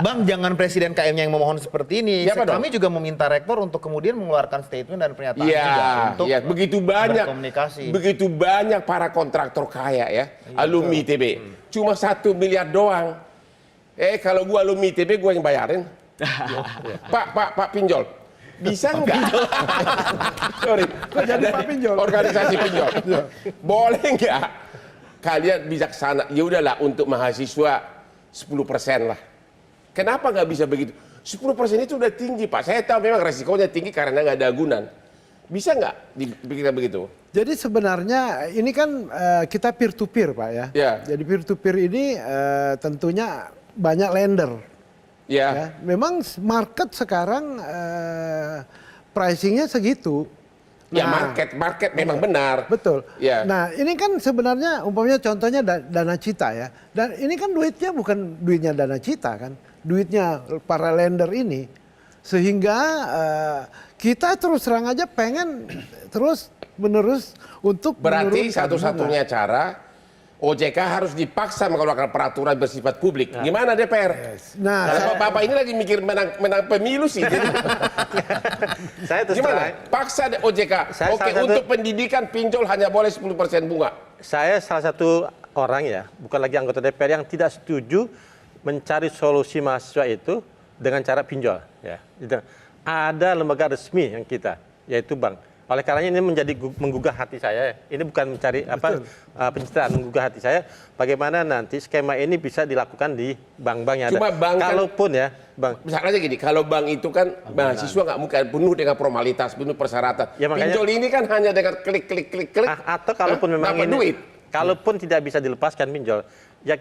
Bang, jangan presiden KM-nya yang memohon seperti ini. Siapa dong? Kami juga meminta rektor untuk kemudian mengeluarkan statement dan pernyataan Iya, juga untuk iya, berkomunikasi. begitu banyak para kontraktor kaya ya, alumni ITB. Cuma 1 miliar doang. Kalau gua alumni ITB gua yang bayarin. Pak pinjol. Bisa nggak? Sorry. Kok jadi Pak Pinjol? Organisasi pinjol. Boleh nggak? Kalian bijaksana. Ya udahlah untuk mahasiswa 10% lah. Kenapa nggak bisa begitu? 10% itu udah tinggi Pak. Saya tahu memang resikonya tinggi karena nggak ada agunan. Bisa nggak dipikirkan begitu? Jadi sebenarnya ini kan kita peer to peer Pak ya. Ya. Jadi peer to peer ini tentunya banyak lender. Ya. Ya. Memang market sekarang pricingnya segitu. Ya market memang benar. Betul. Ya. Nah ini kan sebenarnya umpamanya contohnya Dana Cita ya. Dan ini kan duitnya bukan duitnya Dana Cita kan. Duitnya para lender ini. Sehingga kita terus terang aja pengen terus menerus untuk Berarti menurunkan satu-satunya cara OJK harus dipaksa mengeluarkan peraturan bersifat publik. Gimana DPR? Nah, Kalau Bapak ini lagi mikir menang pemilu sih. Jadi, Saya terus gimana? terang, Paksa deh OJK. Saya Oke, salah satu- untuk pendidikan pinjol hanya boleh 10% bunga. saya salah satu orang ya, bukan lagi anggota DPR yang tidak setuju mencari solusi mahasiswa itu dengan cara pinjol. Ya. Ada lembaga resmi yang kita, yaitu bank. Oleh karenanya ini menggugah hati saya. Ini bukan mencari pencitraan, menggugah hati saya. Bagaimana nanti skema ini bisa dilakukan di bank-bank yang ada. Cuma bank kan- Kalaupun ya, bang. Misalnya gini, kalau bank itu kan mahasiswa nggak mungkin penuh dengan formalitas, penuh persyaratan. Ya, makanya- Pinjol ini kan hanya dengan klik. Atau kalaupun memang dapat ini, duit. kalaupun tidak bisa dilepaskan pinjol, ya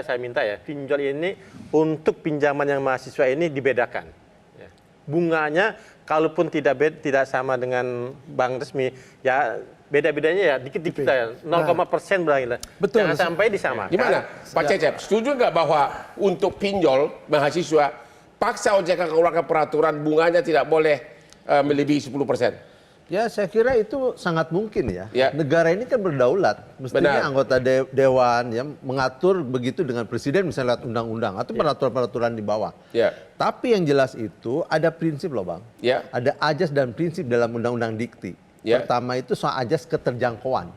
saya minta ya, pinjol ini untuk pinjaman yang mahasiswa ini dibedakan. Ya. Bunganya kalaupun tidak sama dengan bank resmi, ya beda-bedanya ya dikit-dikit ya, 0,% berarti. Betul. Jangan sampai disamakan. Gimana, Pak Cecep? Setuju nggak bahwa untuk pinjol mahasiswa paksa OJK mengeluarkan peraturan bunganya tidak boleh melebihi 10%? Ya saya kira itu sangat mungkin ya. Ya. Negara ini kan berdaulat. Mestinya Benar. anggota dewan ya mengatur begitu dengan presiden misalnya lewat undang-undang atau peraturan-peraturan di bawah. Ya. Tapi yang jelas itu ada prinsip loh Bang. Ya. Ada ajas dan prinsip dalam undang-undang dikti. Ya. Pertama itu soal ajas keterjangkauan.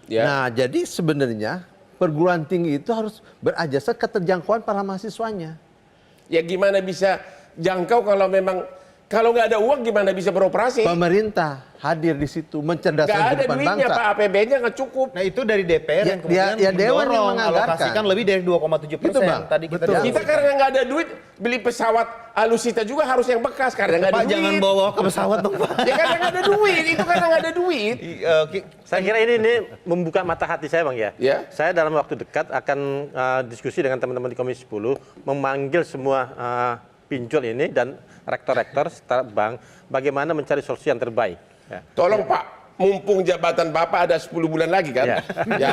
Ya. Nah jadi sebenarnya perguruan tinggi itu harus berajasa keterjangkauan para mahasiswanya. Ya gimana bisa jangkau kalau nggak ada uang gimana bisa beroperasi? Pemerintah hadir di situ mencerdaskan Nggak ada kehidupan duitnya bangsa. Pak, APBN-nya nggak cukup. Nah itu dari DPR yang kemudian ya dewan yang mendorong menganggarkan. alokasikan lebih dari 2,7%. Itu, Bang. Tadi kita Betul. Kita karena nggak ada duit, beli pesawat Alusita juga harus yang bekas karena nggak ada Pak duit. jangan bawa ke pesawat dong Pak. Ya karena nggak ada duit, itu karena nggak ada duit. Saya kira ini membuka mata hati saya Bang ya. Ya. Saya dalam waktu dekat akan diskusi dengan teman-teman di Komisi 10, memanggil semua pinjol ini dan rektor-rektor setara bank, bagaimana mencari solusi yang terbaik. Ya. Tolong Pak, mumpung jabatan Bapak ada 10 bulan lagi kan? Ya. Ya,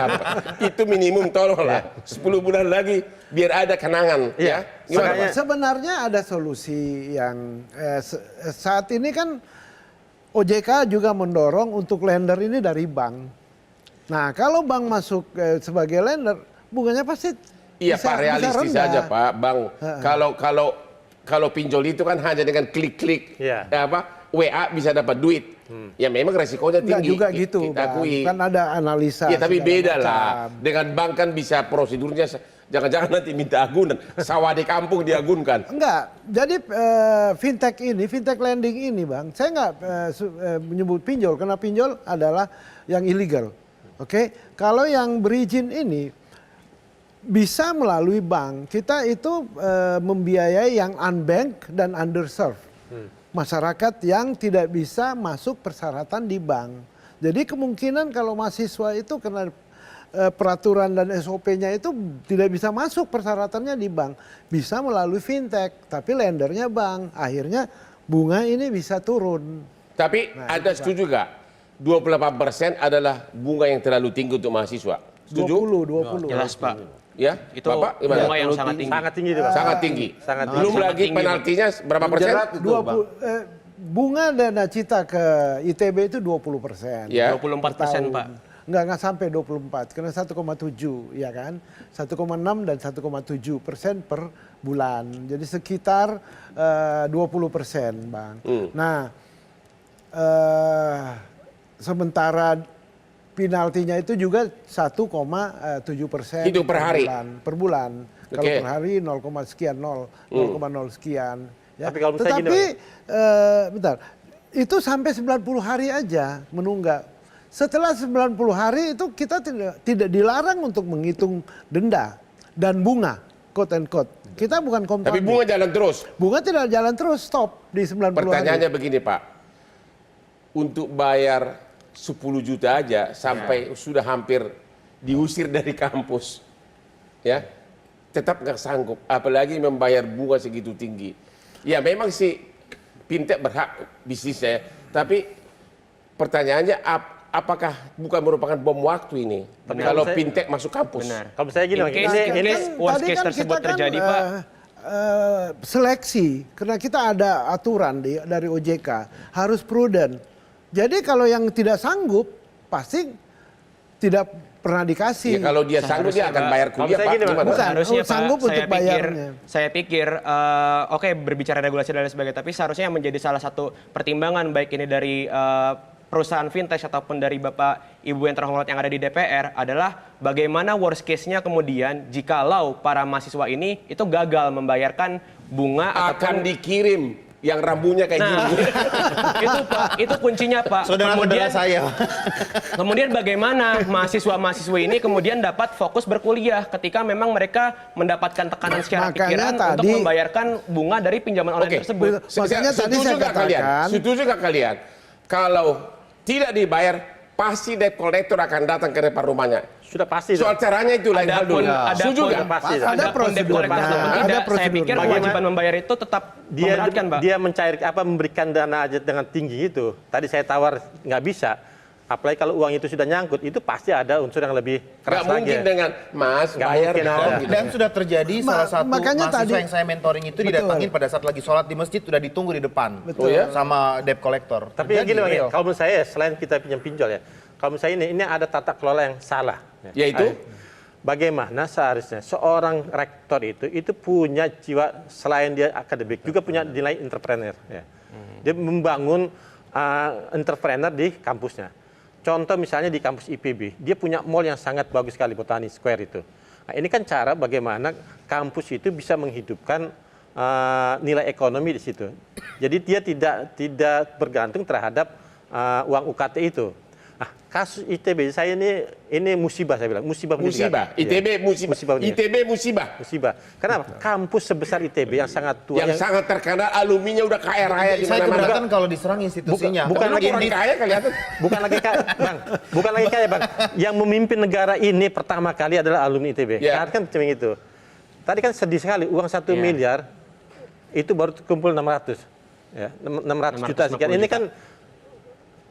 itu minimum tolonglah. 10 bulan lagi biar ada kenangan. Iya. Ya. Gimana, Makanya- Pak? Sebenarnya ada solusi yang saat ini kan OJK juga mendorong untuk lender ini dari bank. Nah kalau bank masuk sebagai lender, bunganya pasti Iya bisa- Pak, realistis bisa rendah. saja Pak, Bang. Kalau pinjol itu kan hanya dengan klik-klik Iya. WA bisa dapat duit. Ya memang resikonya Enggak tinggi. juga gitu, Kita Bang. akui. Kan ada analisa. Ya tapi segala beda macam. lah. Dengan bank kan bisa prosedurnya, jangan-jangan nanti minta agunan. Sawah di kampung diagunkan. Enggak, jadi fintech lending ini Bang, saya nggak menyebut pinjol, karena pinjol adalah yang ilegal. Oke, kalau yang berizin ini bisa melalui bank, kita itu membiayai yang unbanked dan underserved. Masyarakat yang tidak bisa masuk persyaratan di bank. Jadi kemungkinan kalau mahasiswa itu karena peraturan dan SOP-nya itu tidak bisa masuk persyaratannya di bank, bisa melalui fintech, tapi lendernya bank. Akhirnya bunga ini bisa turun. Tapi Anda setuju gak? 28% adalah bunga yang terlalu tinggi untuk mahasiswa. Setuju? 20. Jelas Pak. Ya, Itu Bapak gimana? bunga yang sangat tinggi. Sangat tinggi itu, Pak. Sangat tinggi. Sangat tinggi. Belum Sangat lagi tinggi, penaltinya berapa persen? 20, bunga dana cita ke ITB itu 20%. Ya. 24% Pak. Enggak sampai 24, karena 1,7 ya kan, 1,6 dan 1,7% per bulan. Jadi sekitar 20% Bang. Nah, sementara penaltinya itu juga 1,7% Itu per hari? Per bulan. Kalau Oke. per hari 0, sekian 0,0 sekian. Ya. Tapi kalau misalnya Tetapi gini, bentar, itu sampai 90 hari aja menunggak. Setelah 90 hari itu kita tidak dilarang untuk menghitung denda dan bunga, quote and quote. Kita bukan komponen. Tapi bunga jalan terus. Bunga tidak jalan terus, stop di 90 Pertanyaannya hari. begini Pak, untuk bayar 10 juta aja sampai sudah hampir diusir dari kampus, ya tetap nggak sanggup, apalagi membayar bunga segitu tinggi. Ya memang sih fintech berhak bisnisnya, tapi pertanyaannya apakah bukan merupakan bom waktu ini kalau saya- fintech masuk kampus? Benar. Kalau saya gini, In Bang, case- ini in case worst Tadi case kan tersebut kita kan, terjadi Pak. Seleksi, karena kita ada aturan dari OJK harus prudent. Jadi kalau yang tidak sanggup pasti tidak pernah dikasih. Ya kalau dia sanggup dia akan bayar Kalau kuliah saya Pak, gini, Bang, gimana? Bukan. Seharusnya sanggup Pak, untuk bayarnya. Saya pikir, oke berbicara regulasi dan lain sebagainya, tapi seharusnya yang menjadi salah satu pertimbangan baik ini dari perusahaan fintech ataupun dari Bapak Ibu yang terhormat yang ada di DPR adalah bagaimana worst case-nya kemudian jikalau para mahasiswa ini itu gagal membayarkan bunga Akan dikirim yang rambunya kayak Nah, gini. itu Pak, itu kuncinya Pak. Saudara-saudara saya. Kemudian bagaimana mahasiswa-mahasiswi ini kemudian dapat fokus berkuliah ketika memang mereka mendapatkan tekanan secara Makanya pikiran untuk tadi- membayarkan bunga dari pinjaman online Oke, tersebut. Makanya tadi saya katakan- setuju gak kalian? Kalau tidak dibayar, pasti debt collector akan datang ke depan rumahnya. sudah pasti. Soal caranya itu lain hal dulu. Setuju adapun- gak? Pasti. Ada adapun debt prosedurnya. collector ataupun Ada tidak, saya prosedurnya. pikir Bagaimana- kewajiban membayar itu tetap memberatkan, Pak. Dia mencair memberikan dana aja dengan tinggi itu. Tadi saya tawar nggak bisa. Apalagi kalau uang itu sudah nyangkut, itu pasti ada unsur yang lebih Gak keras lagi. mungkin dengan Mas Nggak bayar mungkin dong. ada. gitu. Dan sudah terjadi salah satu makanya mahasiswa tadi- yang saya mentoring itu Betul. didatangin pada saat lagi sholat di masjid, sudah ditunggu di depan. Betul. Oh ya? Sama debt collector. Tapi yang Terjadi, gini Bang, real. kalau menurut saya selain kita pinjam pinjol ya, kalau menurut saya ini ada tata kelola yang salah. Yaitu? Bagaimana seharusnya seorang rektor itu punya jiwa selain dia akademik juga punya nilai entrepreneur. Ya. Dia membangun entrepreneur di kampusnya. Contoh misalnya di kampus IPB, dia punya mall yang sangat bagus sekali, Botani Square itu. Nah, ini kan cara bagaimana kampus itu bisa menghidupkan nilai ekonomi di situ. Jadi dia tidak bergantung terhadap uang UKT itu. Nah, kasus ITB saya ini musibah saya bilang, musibah pendidikan. Musibah. Iya. ITB musibah. Musibah pendidikan. ITB musibah. Musibah. Kenapa? Kampus sebesar ITB yang sangat tua, Yang sangat terkenal alumninya udah kaya raya di Saya mana-mana. keberatan kalau diserang institusinya. Bukan Tapi lu lagi orang kaya kelihatan. bukan lagi kaya, Bang. Bukan lagi kaya, Bang. Yang memimpin negara ini pertama kali adalah alumni ITB. Ya. Kan cuma itu. Tadi kan sedih sekali uang 1 miliar itu baru kumpul 600. Ya, 600 juta sekian. Ini kan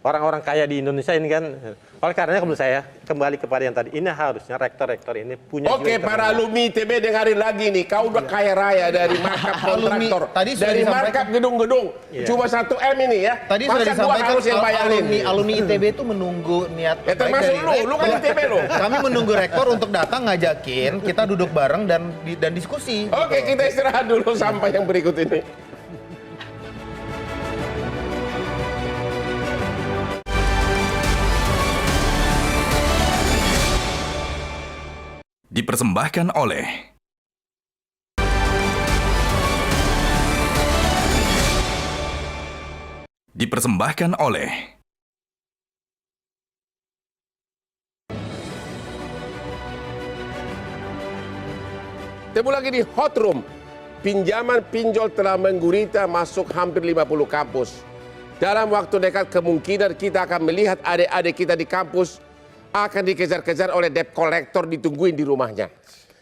orang-orang kaya di Indonesia ini kan. Oleh karenanya menurut saya kembali kepada yang tadi, ini harusnya rektor-rektor ini punya Oke, jiwa para entrepreneur. alumni ITB dengarin lagi nih. Kau udah kaya raya dari markup Alumni, kontraktor, tadi sudah dari disampaikan. markup gedung-gedung. Iya. Cuma 1 M ini ya. Tadi sudah Masa gua disampaikan harus yang bayarin. alumni ITB itu menunggu niat Ya termasuk lu kan ITB lu. Kami menunggu rektor untuk datang ngajakin kita duduk bareng dan diskusi. Oke, kita istirahat dulu sampai yang berikut ini. Dipersembahkan oleh Ketemu lagi di Hot Room. Pinjaman pinjol telah menggurita masuk hampir 50 kampus. Dalam waktu dekat kemungkinan kita akan melihat adik-adik kita di kampus akan dikejar-kejar oleh debt collector, ditungguin di rumahnya.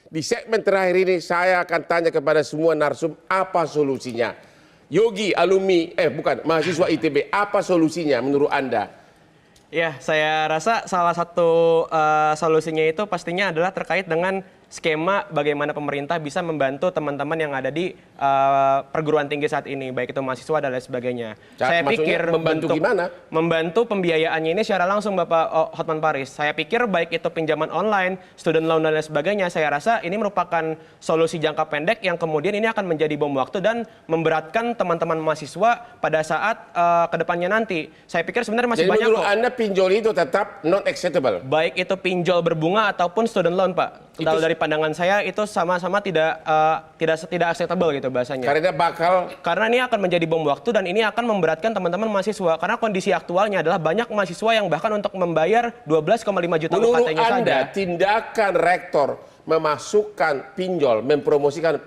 Di segmen terakhir ini saya akan tanya kepada semua narsum apa solusinya. Yogi, mahasiswa ITB, apa solusinya menurut Anda? Ya, saya rasa salah satu solusinya itu pastinya adalah terkait dengan skema bagaimana pemerintah bisa membantu teman-teman yang ada di perguruan tinggi saat ini, baik itu mahasiswa dan lain sebagainya. Saya Maksudnya pikir membantu gimana? Membantu pembiayaannya ini secara langsung, Bapak Hotman Paris. Saya pikir baik itu pinjaman online, student loan dan lain sebagainya, saya rasa ini merupakan solusi jangka pendek yang kemudian ini akan menjadi bom waktu dan memberatkan teman-teman mahasiswa pada saat kedepannya nanti. Saya pikir sebenarnya masih Jadi banyak menurut kok. Anda pinjol itu tetap not acceptable? Baik itu pinjol berbunga ataupun student loan, Pak. Kalau dari pandangan saya itu sama-sama tidak acceptable gitu bahasanya. Karena ini akan menjadi bom waktu dan ini akan memberatkan teman-teman mahasiswa. Karena kondisi aktualnya adalah banyak mahasiswa yang bahkan untuk membayar 12,5 juta menurut UKT-nya saja. Anda tindakan rektor memasukkan pinjol, mempromosikan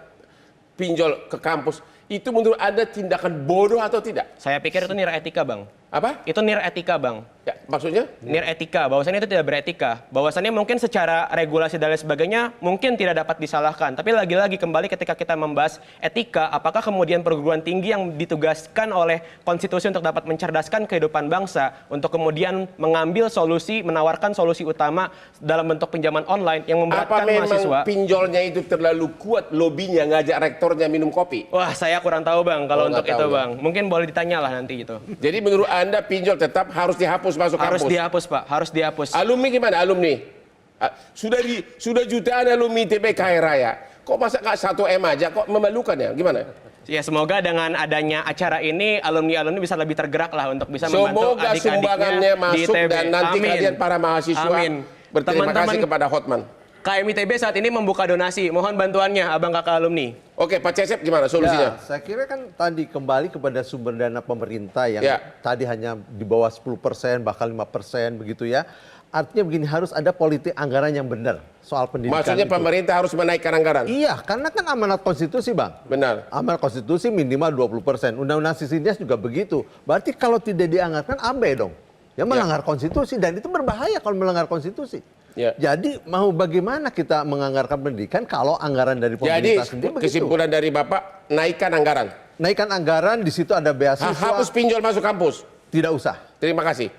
pinjol ke kampus, itu menurut Anda tindakan bodoh atau tidak? Saya pikir itu nilai etika, Bang. Apa? Itu nilai etika, Bang. Ya, maksudnya? Nilai etika, bahwasannya itu tidak beretika. Bahwasannya mungkin secara regulasi dan lain sebagainya mungkin tidak dapat disalahkan. Tapi lagi-lagi kembali ketika kita membahas etika, apakah kemudian perguruan tinggi yang ditugaskan oleh konstitusi untuk dapat mencerdaskan kehidupan bangsa, untuk kemudian mengambil solusi, menawarkan solusi utama dalam bentuk pinjaman online yang memberatkan mahasiswa. Apa memang pinjolnya itu terlalu kuat lobinya ngajak rektornya minum kopi? Wah, saya kurang tahu, Bang, kalau untuk nggak itu, tahu, ya. Bang. Mungkin boleh ditanya lah nanti itu. Jadi menurut Anda pinjol tetap harus dihapus masuk Harus kampus? dihapus, Pak. Harus dihapus. Alumni gimana alumni? Sudah jutaan alumni ITB kaya raya. Kok masa nggak 1M aja? Kok memalukan ya? Gimana? Ya, semoga dengan adanya acara ini alumni-alumni bisa lebih tergerak lah untuk bisa membantu Semoga adik-adiknya sumbangannya di masuk ITB. dan nanti Amin. kalian para mahasiswa Amin. berterima Teman-teman kasih kepada Hotman. KM ITB saat ini membuka donasi. Mohon bantuannya abang kakak alumni. Oke, Pak Cecep gimana solusinya? Ya, saya kira kan tadi kembali kepada sumber dana pemerintah yang Ya. tadi hanya di bawah 10%, bahkan 5% begitu ya. Artinya begini, harus ada politik anggaran yang benar soal pendidikan. Maksudnya itu. pemerintah harus menaikkan anggaran? Iya, karena kan amanat konstitusi, Bang. Benar. Amanat konstitusi minimal 20%. Undang-undang Sisdiknas juga begitu. Berarti kalau tidak dianggarkan abe dong. Ya melanggar konstitusi, dan itu berbahaya kalau melanggar konstitusi. Ya. Jadi mau bagaimana kita menganggarkan pendidikan kalau anggaran dari Jadi pemerintah sendiri begitu? kesimpulan dari Bapak, naikkan anggaran. Naikkan anggaran, di situ ada beasiswa. Hapus pinjol masuk kampus. Tidak usah. Terima kasih.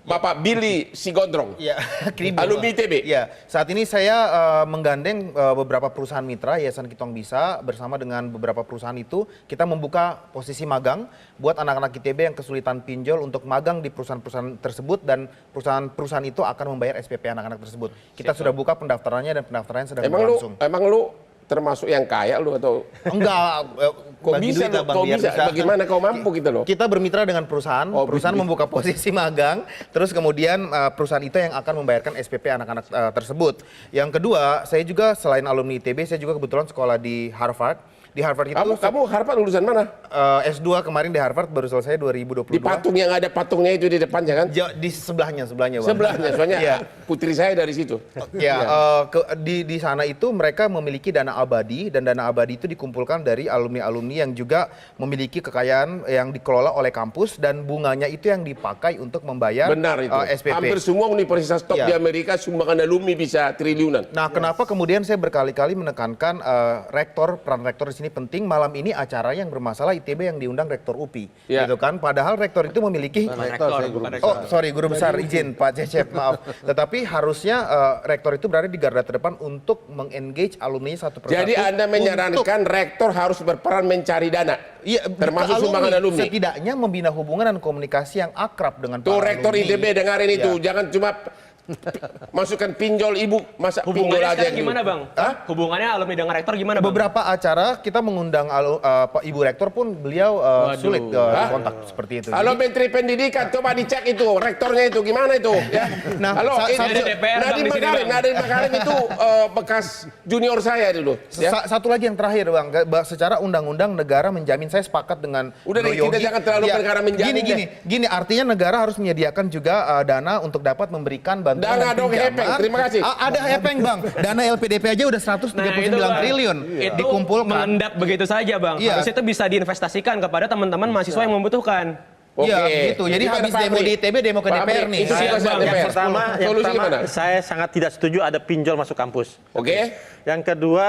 Bapak Billy Sigondrong, Ya, kredibel. alumni ITB. Ya, saat ini saya menggandeng beberapa perusahaan mitra Yayasan Kitong Bisa, bersama dengan beberapa perusahaan itu kita membuka posisi magang buat anak-anak ITB yang kesulitan pinjol untuk magang di perusahaan-perusahaan tersebut, dan perusahaan-perusahaan itu akan membayar SPP anak-anak tersebut. Kita sudah buka pendaftarannya dan pendaftarannya sedang berlangsung. Emang lu termasuk yang kaya lu atau Enggak, kok bagi bisa? duit lah, Bang, Kok biar bisa? Bagaimana kau mampu gitu loh? Kita bermitra dengan perusahaan, Oh, perusahaan bisnis. membuka posisi magang, terus kemudian perusahaan itu yang akan membayarkan SPP anak-anak tersebut. Yang kedua, saya juga selain alumni ITB, saya juga kebetulan sekolah di Harvard. Di Harvard itu Kamu Harvard lulusan mana? S2 kemarin di Harvard baru selesai 2022. Di patung yang ada patungnya itu di depannya kan? Di sebelahnya, Bang. Sebelahnya, soalnya Iya. putri saya dari situ. Ya, di sana itu mereka memiliki dana abadi, dan dana abadi itu dikumpulkan dari alumni-alumni yang juga memiliki kekayaan yang dikelola oleh kampus, dan bunganya itu yang dipakai untuk membayar Benar itu. SPP. Hampir semua universitas top Iya. di Amerika sumbangan alumni bisa triliunan. Nah, kenapa kemudian saya berkali-kali menekankan peran rektor di sini penting. Malam ini acara yang bermasalah ITB yang diundang rektor UPI, Ya. gitu kan? Padahal rektor itu memiliki Rektor, saya guru besar. Oh, sorry, guru besar, izin Pak Cecep, maaf. Tetapi harusnya rektor itu berada di garda terdepan untuk meng-engage alumni satu persatu. Jadi Anda menyarankan untuk- rektor harus berperan mencari dana? Iya, termasuk ke sumbangan alumni? Setidaknya membina hubungan dan komunikasi yang akrab dengan Tuh para rektor alumni. ITB dengarin itu, Ya. jangan cuma Masukkan pinjol ibu, masa pinjol Hubungannya aja sekarang gimana bang? Hubungannya alumni dengan rektor gimana bang? Beberapa acara kita mengundang Pak Ibu Rektor pun beliau sulit kontak seperti itu. Halo Menteri Pendidikan, coba dicek itu rektornya itu gimana itu ya. Nah, Halo, ada DPR, Bang, di sini, Bang. Nadiem Makarim itu bekas junior saya dulu. Ya. Satu lagi yang terakhir bang, secara undang-undang negara menjamin, saya sepakat dengan Udah deh, Bro kita Yogi. jangan terlalu negara menjamin Gini, artinya negara harus menyediakan juga dana untuk dapat memberikan bantuan Dana dan dong, pinjaman. Hepeng, terima kasih. Ada Hepeng bang, dana LPDP aja udah 139 Bang. triliun Itu dikumpulkan. mengendap begitu saja bang. Iya. Harusnya itu bisa diinvestasikan kepada teman-teman mahasiswa yang membutuhkan. Iya Oke. gitu. Jadi Gimana, habis Pak demo Amri? di ITB, demo ke Pak DPR Amri, nih. itu Saya, tugas Bang, DPR. Yang Solusi pertama gimana? saya sangat tidak setuju ada pinjol masuk kampus. Oke. Yang kedua,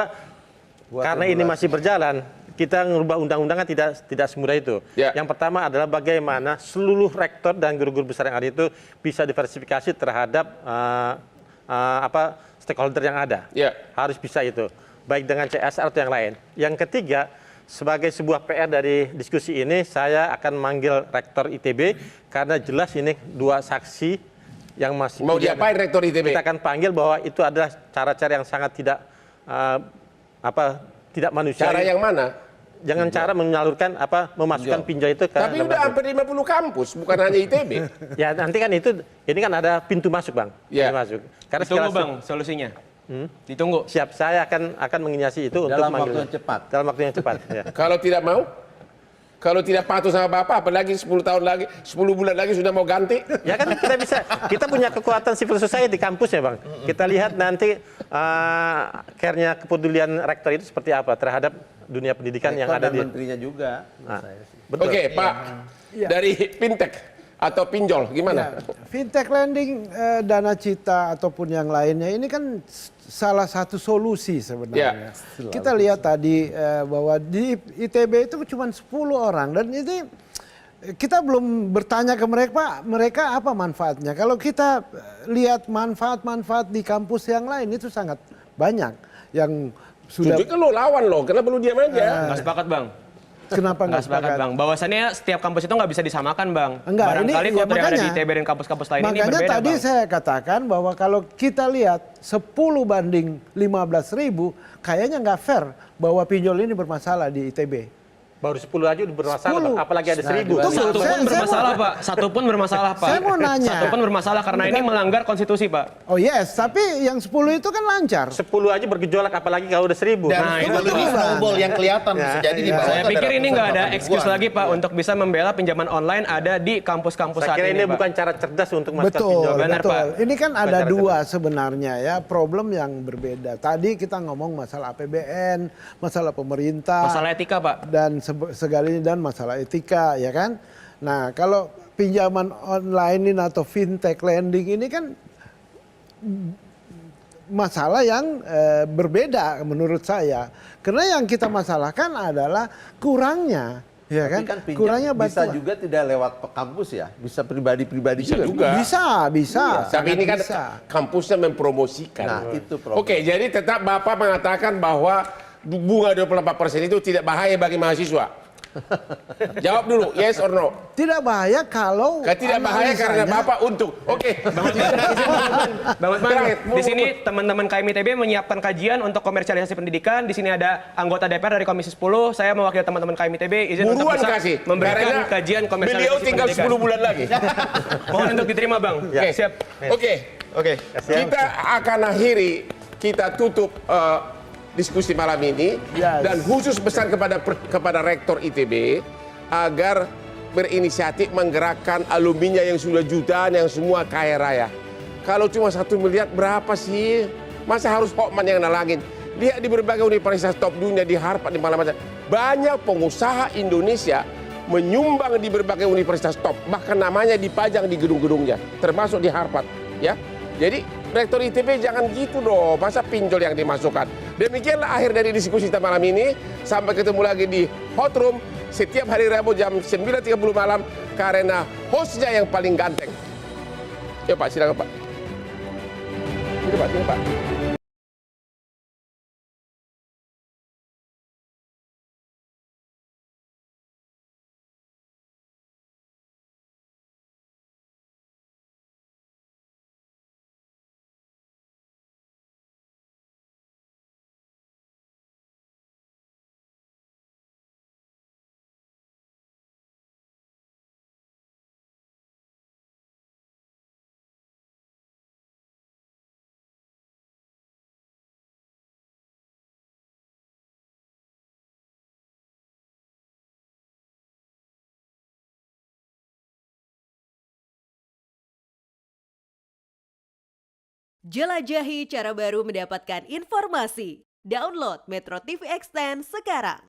karena ini masih berjalan, kita mengubah undang-undang kan tidak semudah itu. Ya. Yang pertama adalah bagaimana seluruh rektor dan guru-guru besar yang ada itu bisa diversifikasi terhadap stakeholder yang ada. Ya. Harus bisa itu, baik dengan CSR atau yang lain. Yang ketiga, sebagai sebuah PR dari diskusi ini, saya akan manggil rektor ITB karena jelas ini dua saksi yang masih Mau diapain rektor ITB? Kita akan panggil bahwa itu adalah cara-cara yang sangat tidak tidak manusiawi. Cara yang mana? Jangan cara menyalurkan memasukkan pinjol itu ke Tapi udah hampir 50 kampus, bukan hanya ITB. ya nanti kan ini kan ada pintu masuk bang. Ya. Pintu masuk. Karena Ditunggu segala bang solusinya. Ditunggu. siap, saya akan menginisiasi itu Dalam untuk waktu manggil. yang cepat. Dalam waktu yang cepat. Ya. Kalau tidak mau, kalau tidak patuh sama Bapak, apalagi 10 tahun lagi, 10 bulan lagi sudah mau ganti. Ya kan kita punya kekuatan civil society di kampus ya bang. Kita lihat nanti care-nya kepedulian rektor itu seperti apa terhadap dunia pendidikan yang Rektor ada dan di. menterinya juga. Nah, Saya sih. betul. Oke, Pak. Dari fintech atau pinjol, gimana? Ya, fintech lending, dana cita ataupun yang lainnya ini kan salah satu solusi sebenarnya. Kita lihat tadi bahwa di ITB itu cuma 10 orang dan ini kita belum bertanya ke mereka, Pak, mereka apa manfaatnya? Kalau kita lihat manfaat-manfaat di kampus yang lain itu sangat banyak yang sudah. Tunjukkan lo lawan lo, kenapa lu diam aja? Nggak sepakat bang. Kenapa Nggak sepakat bang. Bahwasannya setiap kampus itu nggak bisa disamakan bang. Enggak, Barangkali ini kalau ya yang ada di makanya. ITB dan kampus-kampus lain ini Makanya berbeda tadi bang. saya katakan bahwa kalau kita lihat 10 banding 15.000, kayaknya nggak fair bahwa pinjol ini bermasalah di ITB. Baru 10 aja udah bermasalah, 10. Bang. Apalagi ada 1.000. Tunggu, Satu saya pun bermasalah pak. Satu pun bermasalah pak. Saya mau nanya. Satu pun bermasalah karena ini melanggar konstitusi pak. Oh yes, tapi yang 10 itu kan lancar. 10 aja bergejolak, apalagi kalau udah 1.000. Dan Nah, itu itu lebih betul. snowball yang kelihatan bisa jadi di bawah. Saya itu pikir ada ini nggak ada ratusan excuse ribuan. lagi pak untuk bisa membela pinjaman online ada di kampus-kampus Saya saat kira ini ini pak. bukan cara cerdas untuk masukkan Betul, pinjol. Benar, betul. Pak. Ini kan ada Benar, dua sebenarnya ya problem yang berbeda. Tadi kita ngomong masalah APBN, masalah pemerintah. Masalah etika pak. Dan segalanya dan masalah etika ya kan. Nah kalau pinjaman online ini atau fintech lending ini kan masalah yang berbeda menurut saya. Karena yang kita masalahkan adalah kurangnya, ya kan? Tapi kan pinjam Kurangnya bisa bantuan. juga tidak lewat kampus ya, bisa pribadi-pribadi Bisa juga. Bisa. Tapi ini kan bisa. kampusnya mempromosikan. Nah, itu problem. Oke, jadi tetap Bapak mengatakan bahwa bunga 24% itu tidak bahaya bagi mahasiswa. Jawab dulu, yes or no? Tidak bahaya kalau Tidak bahaya karena analisanya- Bapak untung. Oke. Bang Hotman, Terakhir, di sini teman-teman KM ITB menyiapkan kajian untuk komersialisasi pendidikan. Di sini ada anggota DPR dari Komisi 10. Saya mewakili teman-teman KM ITB izin untuk Buruan bisa kasih. memberikan Karena kajian komersialisasi beliau tinggal pendidikan. 10 bulan lagi. Mohon untuk diterima bang. Oke. Siap. Oke. Kita akan akhiri, kita tutup diskusi malam ini Yes. dan khusus pesan kepada rektor ITB agar berinisiatif menggerakkan alumninya yang sudah jutaan yang semua kaya raya. Kalau cuma 1 miliar berapa sih? Masa harus Hotman yang nalangin? Lihat di berbagai universitas top dunia, di Harvard, di mana-mana. Banyak pengusaha Indonesia menyumbang di berbagai universitas top, bahkan namanya dipajang di gedung-gedungnya, termasuk di Harvard, ya. Jadi rektor ITB jangan gitu dong, masa pinjol yang dimasukkan. Demikianlah akhir dari diskusi kita malam ini. Sampai ketemu lagi di Hot Room setiap hari Rabu jam 9.30 malam karena hostnya yang paling ganteng. Ya Pak, silakan Pak. Sini Pak. Jelajahi cara baru mendapatkan informasi. Download Metro TV Extend sekarang.